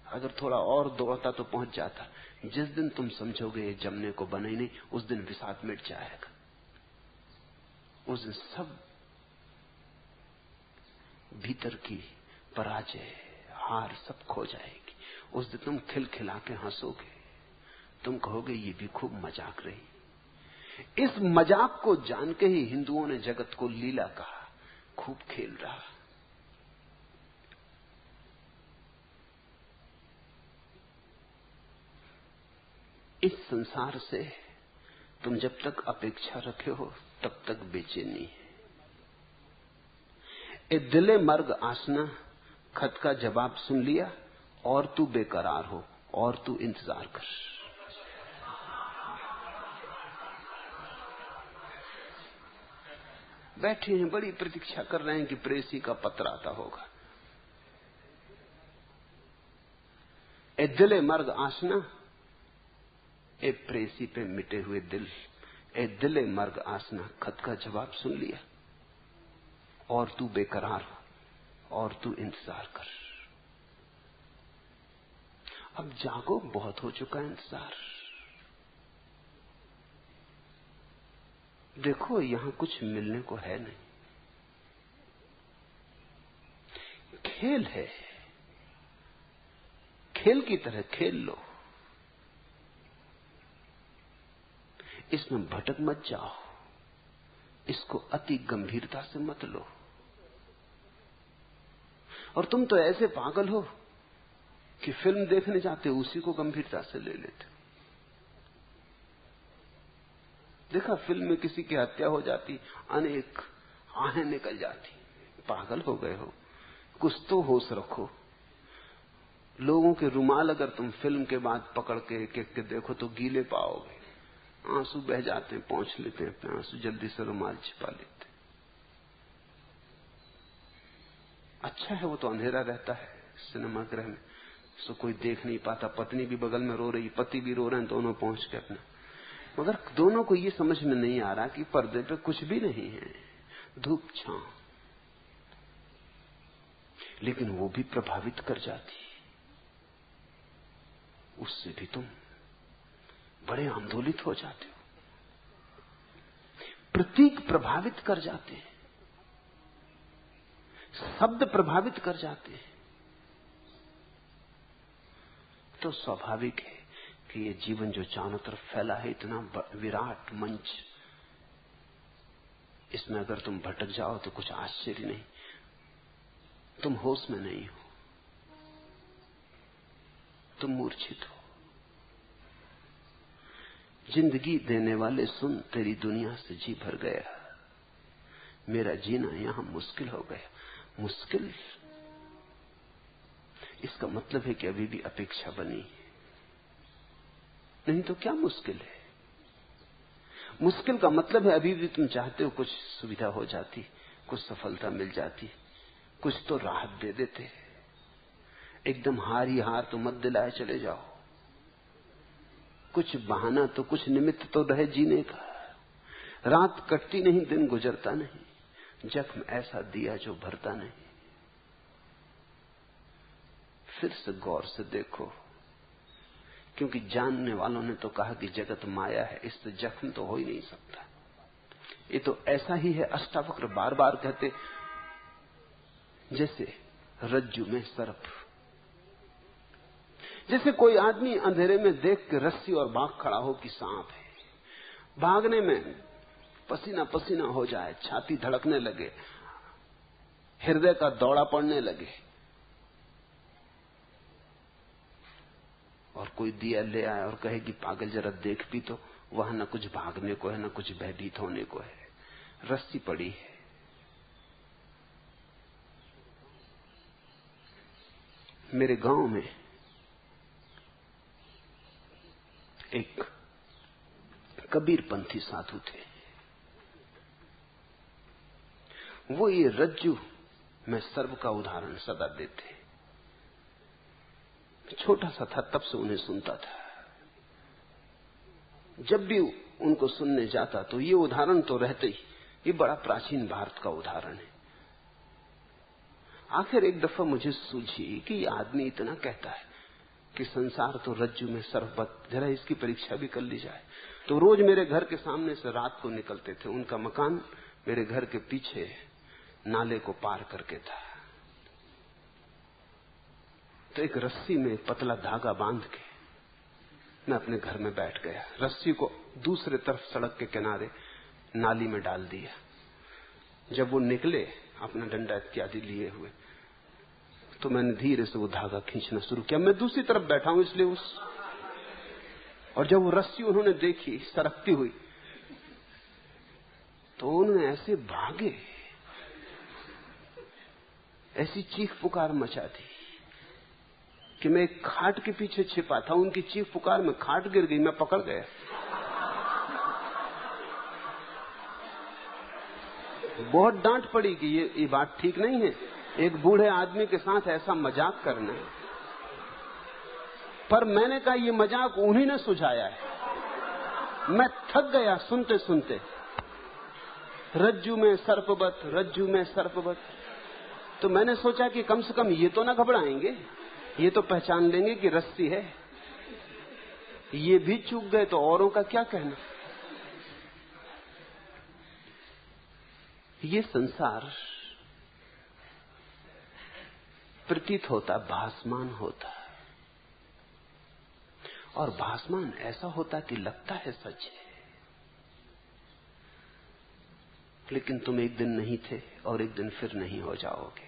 अगर थोड़ा और दौड़ता तो पहुंच जाता। जिस दिन तुम समझोगे ये जमने को बना ही नहीं, उस दिन विषाद मिट जाएगा। उस दिन सब भीतर की पराजय, हार सब खो जाएगी। उस दिन तुम खिलखिला के हंसोगे, तुम कहोगे ये भी खूब मजाक रही। इस मजाक को जान के ही हिंदुओं ने जगत को लीला कहा, खूब खेल रहा। इस संसार से तुम जब तक अपेक्षा रखे हो तब तक बेचैनी है। ए दिले मर्ग आसना, खत का जवाब सुन लिया, और तू बेकरार हो, और तू इंतजार कर। बैठे हैं, बड़ी प्रतीक्षा कर रहे हैं कि प्रेसी का पत्र आता होगा। ए दिले मर्ग आसना, ए प्रेसी पे मिटे हुए दिल, ए दिले मर्ग आसना, खत का जवाब सुन लिया। और तू बेकरार हो और तू इंतजार कर। अब जागो, बहुत हो चुका इंतजार। देखो यहां कुछ मिलने को है नहीं। खेल है, खेल की तरह खेल लो, इसमें भटक मत जाओ, इसको अति गंभीरता से मत लो। और तुम तो ऐसे पागल हो कि फिल्म देखने जाते हो उसी को गंभीरता से ले लेते हो। देखा फिल्म में किसी की हत्या हो जाती, अनेक आहें निकल जाती। पागल हो गए हो, कुछ तो होश रखो। लोगों के रुमाल अगर तुम फिल्म के बाद पकड़ के एक देखो तो गीले पाओगे, आंसू बह जाते हैं, पोंछ लेते हैं अपने आंसू, जल्दी से रुमाल छिपा लेते। अच्छा है वो तो अंधेरा रहता है सिनेमा गृह में, सो कोई देख नहीं पाता। पत्नी भी बगल में रो रही, पति भी रो रहे हैं, दोनों पहुंच के अपना। मगर दोनों को ये समझ में नहीं आ रहा कि पर्दे पे कुछ भी नहीं है, धूप छांव, लेकिन वो भी प्रभावित कर जाती। उससे भी तुम बड़े आंदोलित हो जाते हो। प्रतीक प्रभावित कर जाते हैं, शब्द प्रभावित कर जाते हैं। तो स्वाभाविक है कि ये जीवन जो चारों तरफ फैला है, इतना विराट मंच, इसमें अगर तुम भटक जाओ तो कुछ आश्चर्य नहीं। तुम होश में नहीं हो, तुम मूर्छित हो। जिंदगी देने वाले सुन, तेरी दुनिया से जी भर गया, मेरा जीना यहां मुश्किल हो गया। मुश्किल, इसका मतलब है कि अभी भी अपेक्षा बनी, नहीं तो क्या मुश्किल है। मुश्किल का मतलब है अभी भी तुम चाहते हो कुछ सुविधा हो जाती, कुछ सफलता मिल जाती, कुछ तो राहत दे देते। एकदम हार ही हार तो मत दिलाए चले जाओ, कुछ बहाना तो, कुछ निमित्त तो रहे जीने का। रात कटती नहीं, दिन गुजरता नहीं, जख्म ऐसा दिया जो भरता नहीं। फिर से गौर से देखो, क्योंकि जानने वालों ने तो कहा कि जगत माया है, इससे जख्म तो हो ही नहीं सकता। ये तो ऐसा ही है, अष्टावक्र बार बार कहते, जैसे रज्जु में सर्प। जैसे कोई आदमी अंधेरे में देख के रस्सी और भाग खड़ा हो कि सांप है, भागने में पसीना पसीना हो जाए, छाती धड़कने लगे, हृदय का दौड़ा पड़ने लगे, और कोई दिया ले आए और कहे कि पागल जरा देख भी तो, वहां न कुछ भागने को है, न कुछ भयभीत होने को है, रस्सी पड़ी है। मेरे गांव में एक कबीरपंथी साधु थे। वो ये रज्जु में सर्प का उदाहरण सदा देते। छोटा सा था तब से उन्हें सुनता था। जब भी उनको सुनने जाता तो ये उदाहरण तो रहते ही, ये बड़ा प्राचीन भारत का उदाहरण है। आखिर एक दफा मुझे सूझी कि ये आदमी इतना कहता है कि संसार तो रज्जु में सर्पवत, जरा इसकी परीक्षा भी कर ली जाए। तो रोज मेरे घर के सामने से रात को निकलते थे। उनका मकान मेरे घर के पीछे नाले को पार करके था। तो एक रस्सी में पतला धागा बांध के मैं अपने घर में बैठ गया। रस्सी को दूसरे तरफ सड़क के किनारे नाली में डाल दिया। जब वो निकले अपना डंडा इत्यादि लिए हुए, तो मैंने धीरे से वो धागा खींचना शुरू किया। मैं दूसरी तरफ बैठा हूं इसलिए और जब वो रस्सी उन्होंने देखी सरकती हुई, तो उन्होंने ऐसे भागे, ऐसी चीख पुकार मचा दी कि मैं एक खाट के पीछे छिपा था। उनकी चीख पुकार में खाट गिर गई, मैं पकड़ गया। बहुत डांट पड़ी कि ये बात ठीक नहीं है, एक बूढ़े आदमी के साथ ऐसा मजाक करना। पर मैंने कहा ये मजाक उन्हीं ने सुझाया है। मैं थक गया सुनते सुनते, रज्जू में सर्पवत, रज्जू में सर्पवत। तो मैंने सोचा कि कम से कम ये तो ना घबराएंगे, ये तो पहचान लेंगे कि रस्सी है। ये भी चूक गए तो औरों का क्या कहना। ये संसार प्रतीत होता, भासमान होता, और भासमान ऐसा होता कि लगता है सच है, लेकिन तुम एक दिन नहीं थे और एक दिन फिर नहीं हो जाओगे।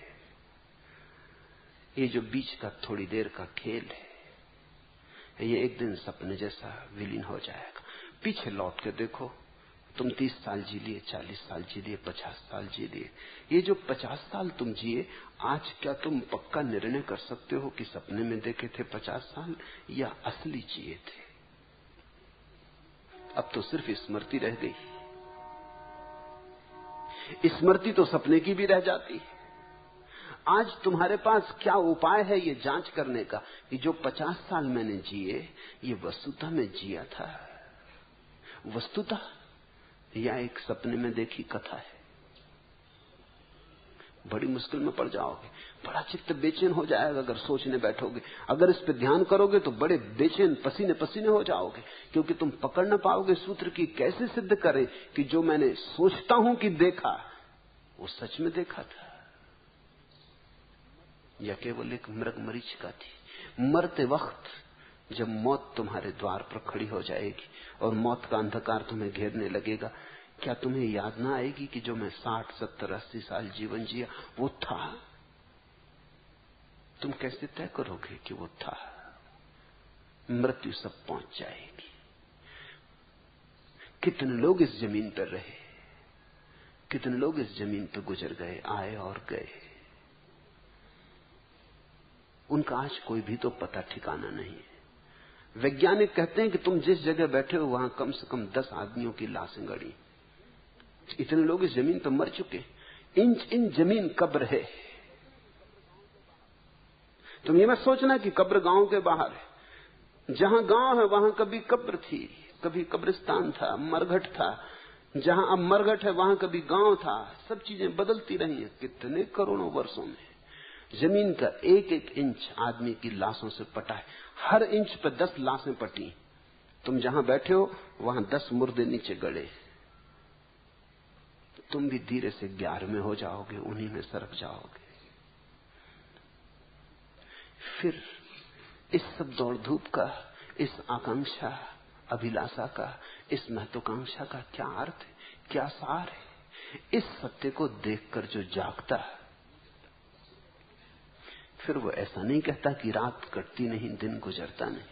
ये जो बीच का थोड़ी देर का खेल है, ये एक दिन सपने जैसा विलीन हो जाएगा। पीछे लौट के देखो, तुम 30 साल जी लिए, 40 साल जी लिए, 50 साल जी लिए। ये जो 50 साल तुम जिए, आज क्या तुम पक्का निर्णय कर सकते हो कि सपने में देखे थे 50 साल या असली जिए थे? अब तो सिर्फ स्मृति रह गई। स्मृति तो सपने की भी रह जाती है। आज तुम्हारे पास क्या उपाय है ये जांच करने का कि जो 50 साल मैंने जिए, ये वस्तुतः में जिया था, वस्तुतः, या एक सपने में देखी कथा है? बड़ी मुश्किल में पड़ जाओगे। बड़ा चित्त बेचैन हो जाएगा अगर सोचने बैठोगे। अगर इस पे ध्यान करोगे तो बड़े बेचैन, पसीने पसीने हो जाओगे, क्योंकि तुम पकड़ न पाओगे सूत्र की कैसे सिद्ध करें कि जो मैंने सोचता हूं कि देखा, वो सच में देखा था या केवल एक मृग मरीचिका थी। मरते वक्त जब मौत तुम्हारे द्वार पर खड़ी हो जाएगी और मौत का अंधकार तुम्हें घेरने लगेगा, क्या तुम्हें याद ना आएगी कि जो मैं 60, 70, 80 साल जीवन जिया वो था? तुम कैसे तय करोगे कि वो था? मृत्यु सब पहुंच जाएगी। कितने लोग इस जमीन पर रहे, कितने लोग इस जमीन पर गुजर गए, आए और गए, उनका आज कोई भी तो पता ठिकाना नहीं है। वैज्ञानिक कहते हैं कि तुम जिस जगह बैठे हो वहां कम से कम 10 आदमियों की लाशें गड़ी। इतने लोग इस जमीन पर मर चुके, इंच इंच जमीन कब्र है। तुम ये मत सोचना कि कब्र गांव के बाहर है। जहां गांव है वहां कभी कब्र थी, कभी कब्रिस्तान था, मरघट था। जहां अब मरघट है वहां कभी गांव था। सब चीजें बदलती रही हैं कितने करोड़ों वर्षों में। जमीन का एक एक इंच आदमी की लाशों से पटा है। हर इंच पर 10 लाशें पटी। तुम जहां बैठे हो वहां 10 मुर्दे नीचे गड़े। तुम भी धीरे से 11 में हो जाओगे, उन्हीं में सरक जाओगे। फिर इस सब दौड़ धूप का, इस आकांक्षा, अभिलाषा का, इस महत्वाकांक्षा का क्या अर्थ है, क्या सार है? इस सत्य को देखकर जो जागता है, फिर वो ऐसा नहीं कहता कि रात कटती नहीं, दिन गुजरता नहीं।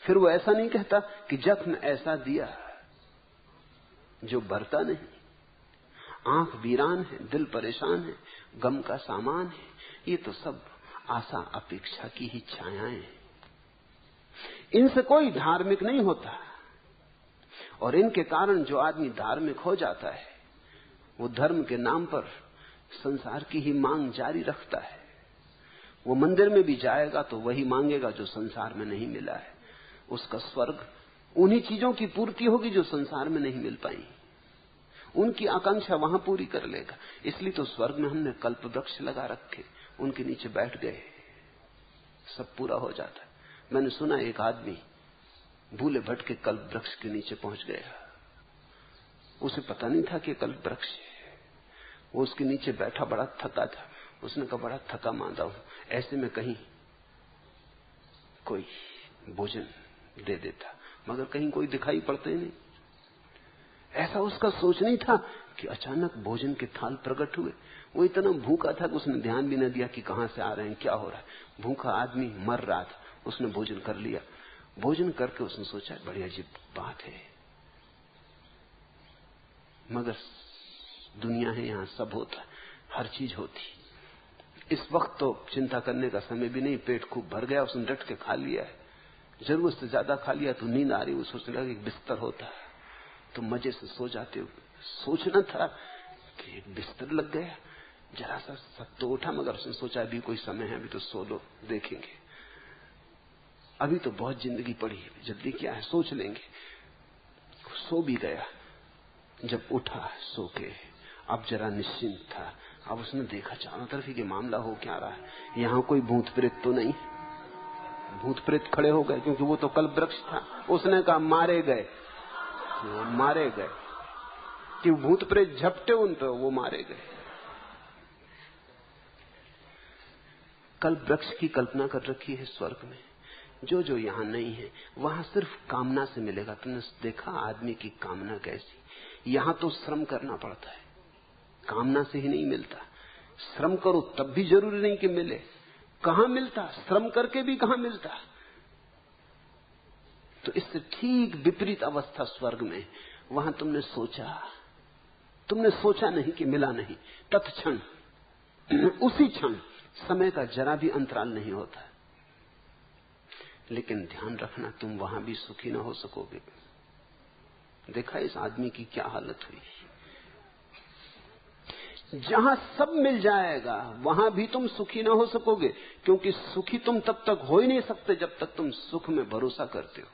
फिर वो ऐसा नहीं कहता कि जख्म ऐसा दिया जो भरता नहीं। आंख वीरान है, दिल परेशान है, गम का सामान है। ये तो सब आशा अपेक्षा की ही छायाएं हैं। इनसे कोई धार्मिक नहीं होता, और इनके कारण जो आदमी धार्मिक हो जाता है वो धर्म के नाम पर संसार की ही मांग जारी रखता है। वो मंदिर में भी जाएगा तो वही मांगेगा जो संसार में नहीं मिला है। उसका स्वर्ग उन्हीं चीजों की पूर्ति होगी जो संसार में नहीं मिल पाई। उनकी आकांक्षा वहां पूरी कर लेगा। इसलिए तो स्वर्ग में हमने कल्प वृक्ष लगा रखे, उनके नीचे बैठ गए, सब पूरा हो जाता है। मैंने सुना एक आदमी भूले भटके कल्प वृक्ष के नीचे पहुंच गया। उसे पता नहीं था कि कल्प वृक्ष है। वो उसके नीचे बैठा, बड़ा थका था। उसने कहा बड़ा थका मांदा हूं, ऐसे में कहीं कोई भोजन दे देता, मगर कहीं कोई दिखाई पड़ता ही नहीं। ऐसा उसका सोच नहीं था कि अचानक भोजन के थाल प्रकट हुए। वो इतना भूखा था कि उसने ध्यान भी न दिया कि कहां से आ रहे हैं, क्या हो रहा है। भूखा आदमी मर रहा था, उसने भोजन कर लिया। भोजन करके उसने सोचा बड़ी अजीब बात है, मगर दुनिया है, यहां सब होता, हर चीज होती। इस वक्त तो चिंता करने का समय भी नहीं। पेट खूब भर गया, उसने डट के खा लिया है। जरूरत से ज्यादा खा लिया तो नींद आ रही। वो सोचने लगा एक बिस्तर होता है तो मजे से सो जाते हो। सोचना था कि एक बिस्तर लग गया, जरा सा सत तो उठा, मगर उसने सोचा अभी कोई समय है, अभी तो सो लो, देखेंगे, अभी तो बहुत जिंदगी पड़ी है, जल्दी क्या है, सोच लेंगे। सो भी गया। जब उठा सो के, अब जरा निश्चिंत था। अब उसने देखा चारों तरफ कि मामला हो क्या रहा है, यहां कोई भूत प्रेत तो नहीं। भूत प्रेत खड़े हो गए, क्योंकि वो तो कल वृक्ष था। उसने कहा मारे गए, वो मारे गए। कि भूत प्रेत झपटे उन पर, वो मारे गए। कल वृक्ष की कल्पना कर रखी है स्वर्ग में। जो जो यहां नहीं है वहां सिर्फ कामना से मिलेगा। तुमने देखा आदमी की कामना कैसी? यहां तो श्रम करना पड़ता है, कामना से ही नहीं मिलता। श्रम करो तब भी जरूरी नहीं कि मिले। कहां मिलता? श्रम करके भी कहां मिलता? तो इससे ठीक विपरीत अवस्था स्वर्ग में। वहां तुमने सोचा नहीं कि मिला नहीं, तत्क्षण उसी क्षण समय का जरा भी अंतराल नहीं होता। लेकिन ध्यान रखना, तुम वहां भी सुखी न हो सकोगे। देखा इस आदमी की क्या हालत हुई। जहां सब मिल जाएगा वहां भी तुम सुखी न हो सकोगे, क्योंकि सुखी तुम तब तक हो ही नहीं सकते जब तक तुम सुख में भरोसा करते हो।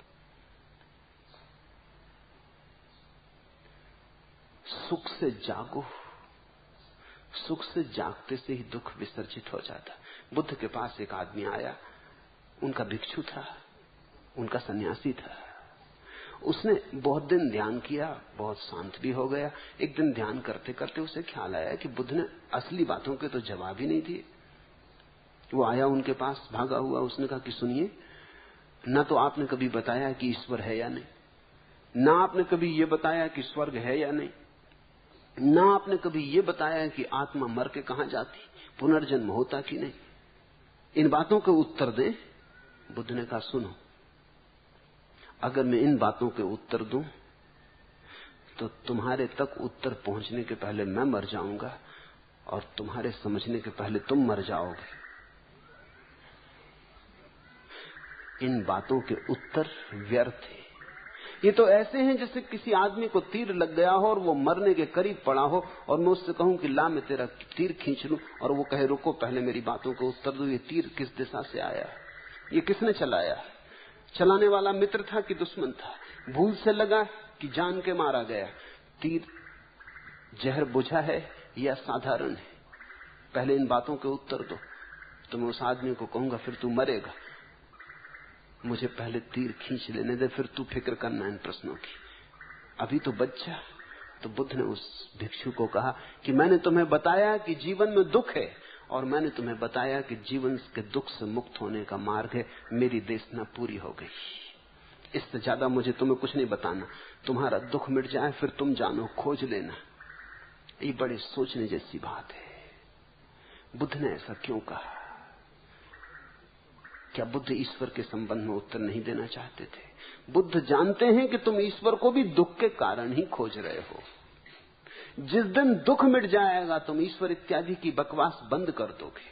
सुख से जागो, सुख से जागते से ही दुख विसर्जित हो जाता। बुद्ध के पास एक आदमी आया, उनका भिक्षु था, उनका सन्यासी था। उसने बहुत दिन ध्यान किया, बहुत शांत भी हो गया। एक दिन ध्यान करते करते उसे ख्याल आया कि बुद्ध ने असली बातों के तो जवाब ही नहीं दिए। वो आया उनके पास भागा हुआ। उसने कहा कि सुनिए, न तो आपने कभी बताया कि ईश्वर है या नहीं, ना आपने कभी ये बताया कि स्वर्ग है या नहीं, ना आपने कभी ये बताया कि आत्मा मर के कहां जाती, पुनर्जन्म होता कि नहीं। इन बातों के उत्तर दें। बुद्ध ने कहा सुनो, अगर मैं इन बातों के उत्तर दूं तो तुम्हारे तक उत्तर पहुंचने के पहले मैं मर जाऊंगा और तुम्हारे समझने के पहले तुम मर जाओगे। इन बातों के उत्तर व्यर्थ है। ये तो ऐसे हैं जैसे किसी आदमी को तीर लग गया हो और वो मरने के करीब पड़ा हो, और मैं उससे कहूं कि ला मैं तेरा तीर खींच लूं, और वो कहे रुको पहले मेरी बातों को उत्तर दो। ये तीर किस दिशा से आया, ये किसने चलाया, चलाने वाला मित्र था कि दुश्मन था, भूल से लगा कि जान के मारा गया, तीर जहर बुझा है या साधारण है, पहले इन बातों के उत्तर दो। तो मैं उस आदमी को कहूंगा फिर तू मरेगा, मुझे पहले तीर खींच लेने दे, फिर तू फिक्र करना इन प्रश्नों की, अभी तो बच्चा। तो बुद्ध ने उस भिक्षु को कहा कि मैंने तुम्हें बताया कि जीवन में दुख है, और मैंने तुम्हें बताया कि जीवन के दुख से मुक्त होने का मार्ग है। मेरी देशना पूरी हो गई, इससे ज्यादा मुझे तुम्हें कुछ नहीं बताना। तुम्हारा दुख मिट जाए फिर तुम जानो, खोज लेना। ये बड़े सोचने जैसी बात है। बुद्ध ने ऐसा क्यों कहा? क्या बुद्ध ईश्वर के संबंध में उत्तर नहीं देना चाहते थे? बुद्ध जानते हैं कि तुम ईश्वर को भी दुख के कारण ही खोज रहे हो। जिस दिन दुख मिट जाएगा तुम ईश्वर इत्यादि की बकवास बंद कर दोगे।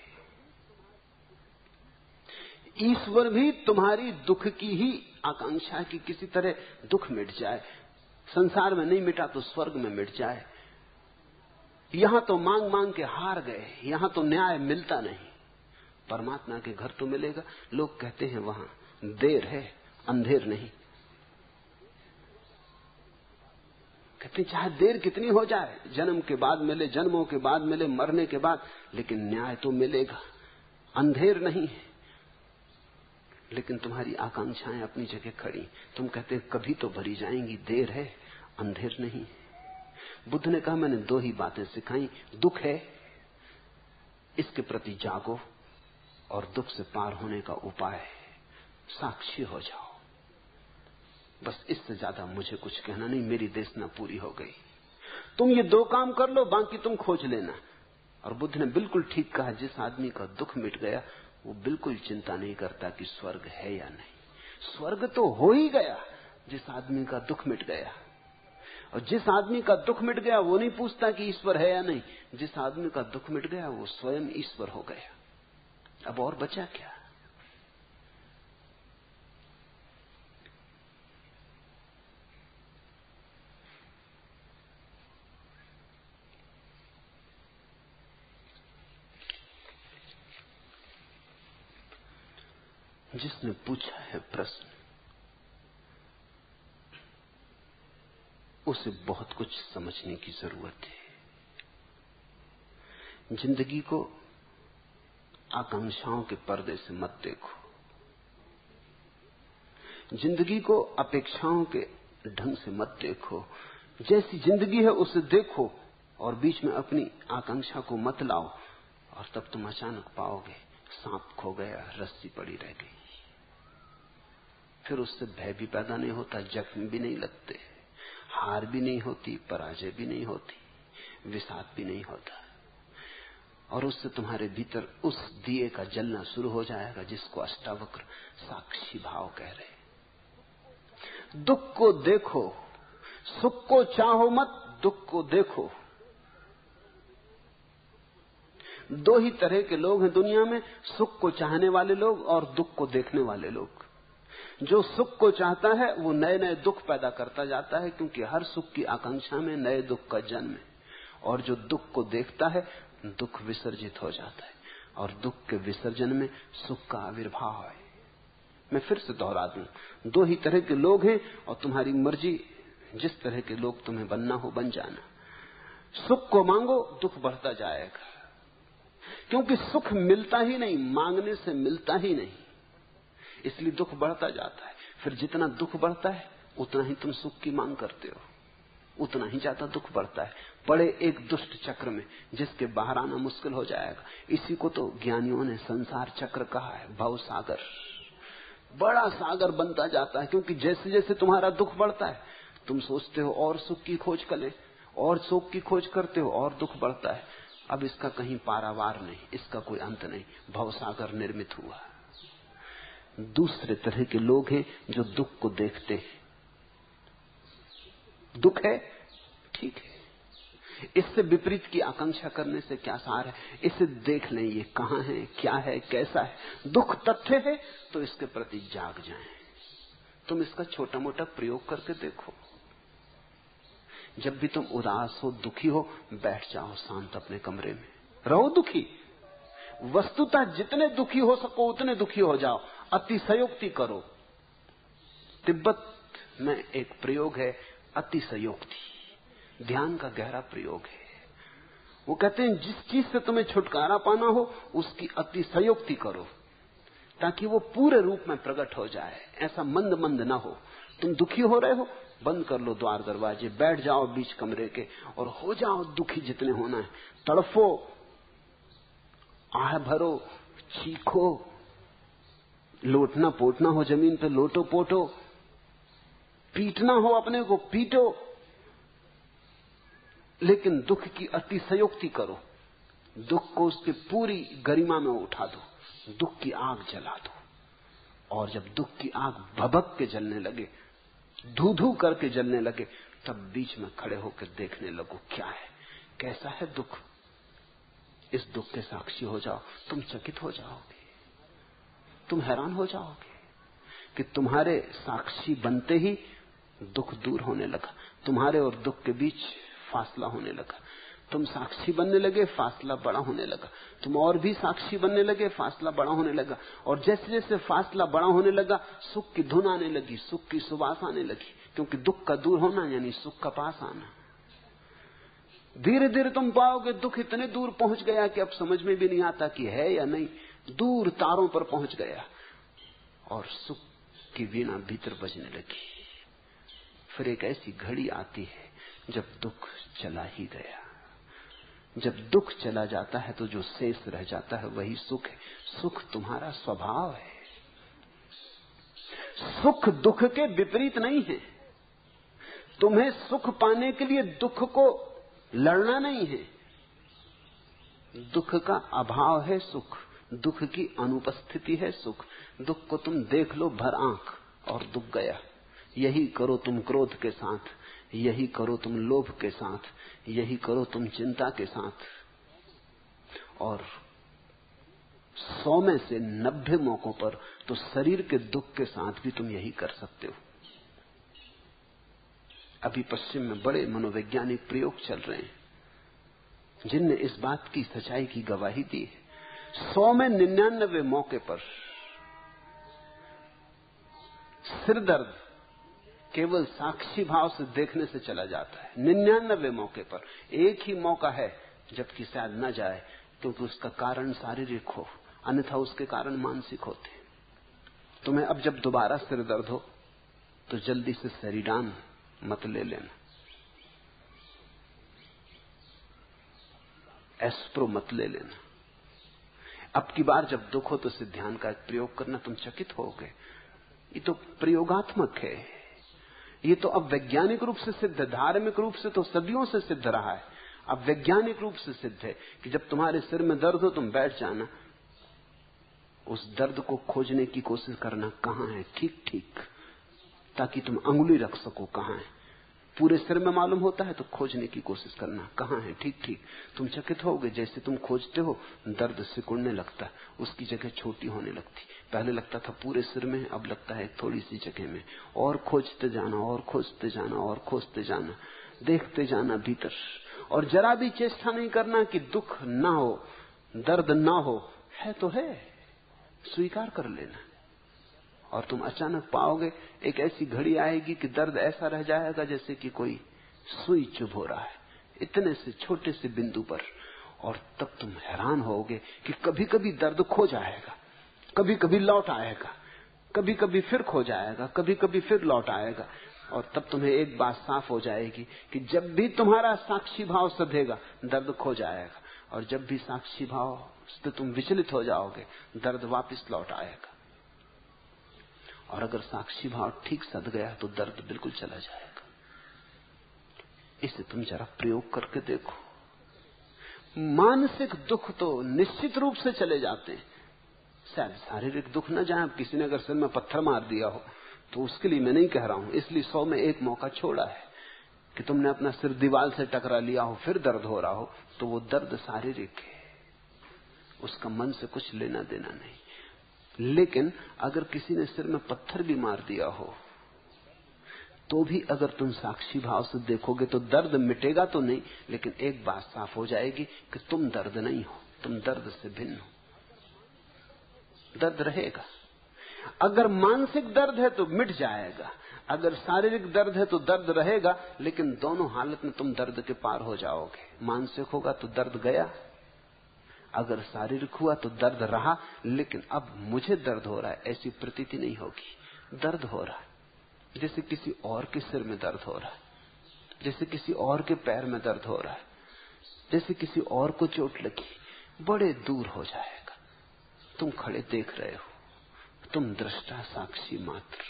ईश्वर भी तुम्हारी दुख की ही आकांक्षा की किसी तरह दुख मिट जाए। संसार में नहीं मिटा तो स्वर्ग में मिट जाए। यहां तो मांग मांग के हार गए, यहां तो न्याय मिलता नहीं। परमात्मा के घर तो मिलेगा। लोग कहते हैं वहां देर है, अंधेर नहीं। कहते चाहे देर कितनी हो जाए, जन्म के बाद मिले, जन्मों के बाद मिले, मरने के बाद, लेकिन न्याय तो मिलेगा। अंधेर नहीं है। लेकिन तुम्हारी आकांक्षाएं अपनी जगह खड़ी। तुम कहते कभी तो भरी जाएंगी, देर है, अंधेर नहीं। बुद्ध ने कहा मैंने दो ही बातें सिखाई, दुख है इसके प्रति जागो, और दुख से पार होने का उपाय है, साक्षी हो जाओ। बस इससे ज्यादा मुझे कुछ कहना नहीं, मेरी देशना पूरी हो गई। तुम ये दो काम कर लो, बाकी तुम खोज लेना। और बुद्ध ने बिल्कुल ठीक कहा, जिस आदमी का दुख मिट गया वो बिल्कुल चिंता नहीं करता कि स्वर्ग है या नहीं। स्वर्ग तो हो ही गया जिस आदमी का दुख मिट गया। और जिस आदमी का दुख मिट गया वो नहीं पूछता कि ईश्वर है या नहीं। जिस आदमी का दुख मिट गया वो स्वयं ईश्वर हो गया। अब और बचा क्या? जिसने पूछा है प्रश्न, उसे बहुत कुछ समझने की जरूरत है। जिंदगी को आकांक्षाओं के पर्दे से मत देखो, जिंदगी को अपेक्षाओं के ढंग से मत देखो। जैसी जिंदगी है उसे देखो और बीच में अपनी आकांक्षा को मत लाओ, और तब तुम अचानक पाओगे सांप खो गया, रस्सी पड़ी रह गई। फिर उससे भय भी पैदा नहीं होता, जख्म भी नहीं लगते, हार भी नहीं होती, पराजय भी नहीं होती, विषाद भी नहीं होता, और उससे तुम्हारे भीतर उस दिए का जलना शुरू हो जाएगा जिसको अष्टावक्र साक्षी भाव कह रहे। दुख को देखो, सुख को चाहो मत, दुख को देखो। दो ही तरह के लोग हैं दुनिया में, सुख को चाहने वाले लोग और दुख को देखने वाले लोग। जो सुख को चाहता है वो नए नए दुख पैदा करता जाता है, क्योंकि हर सुख की आकांक्षा में नए दुख का जन्म है। और जो दुख को देखता है दुख विसर्जित हो जाता है, और दुख के विसर्जन में सुख का आविर्भाव है। मैं फिर से दोहरा दूं, दो ही तरह के लोग हैं और तुम्हारी मर्जी, जिस तरह के लोग तुम्हें बनना हो बन जाना। सुख को मांगो, दुख बढ़ता जाएगा, क्योंकि सुख मिलता ही नहीं, मांगने से मिलता ही नहीं, इसलिए दुख बढ़ता जाता है। फिर जितना दुख बढ़ता है उतना ही तुम सुख की मांग करते हो, उतना ही ज्यादा दुख बढ़ता है। पड़े एक दुष्ट चक्र में जिसके बाहर आना मुश्किल हो जाएगा। इसी को तो ज्ञानियों ने संसार चक्र कहा है, भव सागर। बड़ा सागर बनता जाता है, क्योंकि जैसे जैसे तुम्हारा दुख बढ़ता है तुम सोचते हो और सुख की खोज करें, और सुख की खोज करते हो और दुख बढ़ता है। अब इसका कहीं पारावार नहीं, इसका कोई अंत नहीं, भव सागर निर्मित हुआ। दूसरे तरह के लोग हैं जो दुख को देखते हैं। दुख है, ठीक है, इससे विपरीत की आकांक्षा करने से क्या सार है। इसे देख लें, ये कहां है, क्या है, कैसा है। दुख तथ्य है तो इसके प्रति जाग जाएं। तुम इसका छोटा मोटा प्रयोग करके देखो। जब भी तुम उदास हो, दुखी हो, बैठ जाओ शांत अपने कमरे में, रहो दुखी। वस्तुतः जितने दुखी हो सको उतने दुखी हो जाओ, अतिशयोक्ति करो। तिब्बत में एक प्रयोग है अतिशयोक्ति, ध्यान का गहरा प्रयोग है। वो कहते हैं जिस चीज से तुम्हें छुटकारा पाना हो उसकी अतिशयोक्ति करो, ताकि वो पूरे रूप में प्रकट हो जाए, ऐसा मंद मंद ना हो। तुम दुखी हो रहे हो, बंद कर लो द्वार दरवाजे, बैठ जाओ बीच कमरे के और हो जाओ दुखी जितने होना है। तड़फो, आह भरो, चीखो, लोटना पोटना हो जमीन पे लोटो पोटो, पीटना हो अपने को पीटो, लेकिन दुख की अतिशयोक्ति करो। दुख को उसके पूरी गरिमा में उठा दो, दुख की आग जला दो। और जब दुख की आग भभक के जलने लगे, धू धू करके जलने लगे, तब बीच में खड़े होकर देखने लगो क्या है, कैसा है दुख। इस दुख के साक्षी हो जाओ, तुम चकित हो जाओगे, तुम हैरान हो जाओगे कि तुम्हारे साक्षी बनते ही दुख दूर होने लगा, तुम्हारे और दुख के बीच फासला होने लगा। तुम साक्षी बनने लगे, फासला बड़ा होने लगा। तुम और भी साक्षी बनने लगे, फासला बड़ा होने लगा। और जैसे जैसे फासला बड़ा होने लगा, सुख की धुन आने लगी, सुख की सुवास आने लगी, क्योंकि दुख का दूर होना यानी सुख का पास आना। धीरे धीरे तुम पाओगे दुख इतने दूर पहुंच गया कि अब समझ में भी नहीं आता कि है या नहीं, दूर तारों पर पहुंच गया, और सुख की वीणा भीतर बजने लगी। फिर एक ऐसी घड़ी आती है जब दुख चला ही गया। जब दुख चला जाता है तो जो शेष रह जाता है वही सुख है। सुख तुम्हारा स्वभाव है। सुख दुख के विपरीत नहीं है। तुम्हें सुख पाने के लिए दुख को लड़ना नहीं है। दुख का अभाव है सुख, दुख की अनुपस्थिति है सुख। दुख को तुम देख लो भर आंख और दुख गया। यही करो तुम क्रोध के साथ, यही करो तुम लोभ के साथ, यही करो तुम चिंता के साथ, और 100 में से 90 मौकों पर तो शरीर के दुख के साथ भी तुम यही कर सकते हो। अभी पश्चिम में बड़े मनोवैज्ञानिक प्रयोग चल रहे हैं जिनने इस बात की सच्चाई की गवाही दी है। 100 में 99 मौके पर सिर दर्द केवल साक्षी भाव से देखने से चला जाता है। 99 मौके पर एक ही मौका है जबकि शायद न जाए, क्योंकि उसका कारण शारीरिक हो, अन्यथा उसके कारण मानसिक होते। तुम्हें अब जब दोबारा सिर दर्द हो तो जल्दी से सेरिडान मत ले लेना, एस्प्रो मत ले लेना। अब की बार जब दुख हो तो इसे ध्यान का प्रयोग करना, तुम चकित होगे। ये तो प्रयोगात्मक है, ये तो अब वैज्ञानिक रूप से सिद्ध है। धार्मिक रूप से तो सदियों से सिद्ध रहा है, अब वैज्ञानिक रूप से सिद्ध है कि जब तुम्हारे सिर में दर्द हो तुम बैठ जाना, उस दर्द को खोजने की कोशिश करना कहां है ठीक ठीक, ताकि तुम अंगुली रख सको कहां है। पूरे सिर में मालूम होता है तो खोजने की कोशिश करना कहां है ठीक ठीक। तुम चकित होगे, जैसे तुम खोजते हो दर्द सिकुड़ने लगता है, उसकी जगह छोटी होने लगती। पहले लगता था पूरे सिर में, अब लगता है थोड़ी सी जगह में। और खोजते जाना और खोजते जाना और खोजते जाना, देखते जाना भीतर, और जरा भी चेष्टा नहीं करना कि दुख ना हो, दर्द ना हो। है तो है, स्वीकार कर लेना। और तुम अचानक पाओगे एक ऐसी घड़ी आएगी कि दर्द ऐसा रह जाएगा जैसे कि कोई सुई चुभ हो रहा है, इतने से छोटे से बिंदु पर। और तब तुम हैरान होगे कि कभी कभी दर्द खो जाएगा, कभी कभी लौट आएगा, कभी कभी फिर खो जाएगा, कभी कभी फिर लौट आएगा। और तब तुम्हें एक बात साफ हो जाएगी कि जब भी तुम्हारा साक्षी भाव सधेगा दर्द खो जाएगा, और जब भी साक्षी भाव से तुम विचलित हो जाओगे दर्द वापस लौट आएगा। और अगर साक्षी भाव ठीक सध गया तो दर्द बिल्कुल चला जाएगा। इसे तुम जरा प्रयोग करके देखो। मानसिक दुख तो निश्चित रूप से चले जाते हैं, शायद शारीरिक दुख न जाए। किसी ने अगर सिर में पत्थर मार दिया हो तो उसके लिए मैं नहीं कह रहा हूं, इसलिए 100 में 1 मौका छोड़ा है कि तुमने अपना सिर दीवार से टकरा लिया हो फिर दर्द हो रहा हो, तो वो दर्द शारीरिक है, उसका मन से कुछ लेना देना नहीं। लेकिन अगर किसी ने सिर में पत्थर भी मार दिया हो तो भी अगर तुम साक्षी भाव से देखोगे तो दर्द मिटेगा तो नहीं, लेकिन एक बात साफ हो जाएगी कि तुम दर्द नहीं हो, तुम दर्द से भिन्न हो। दर्द रहेगा। अगर मानसिक दर्द है तो मिट जाएगा, अगर शारीरिक दर्द है तो दर्द रहेगा, लेकिन दोनों हालत में तुम दर्द के पार हो जाओगे। मानसिक होगा तो दर्द गया, अगर शारीरिक हुआ तो दर्द रहा, लेकिन अब मुझे दर्द हो रहा है ऐसी प्रतीति नहीं होगी। दर्द हो रहा है जैसे किसी और के सिर में दर्द हो रहा है, जैसे किसी और के पैर में दर्द हो रहा है, जैसे किसी और को चोट लगी, बड़े दूर हो जाएगा। तुम खड़े देख रहे हो, तुम दृष्टा साक्षी मात्र।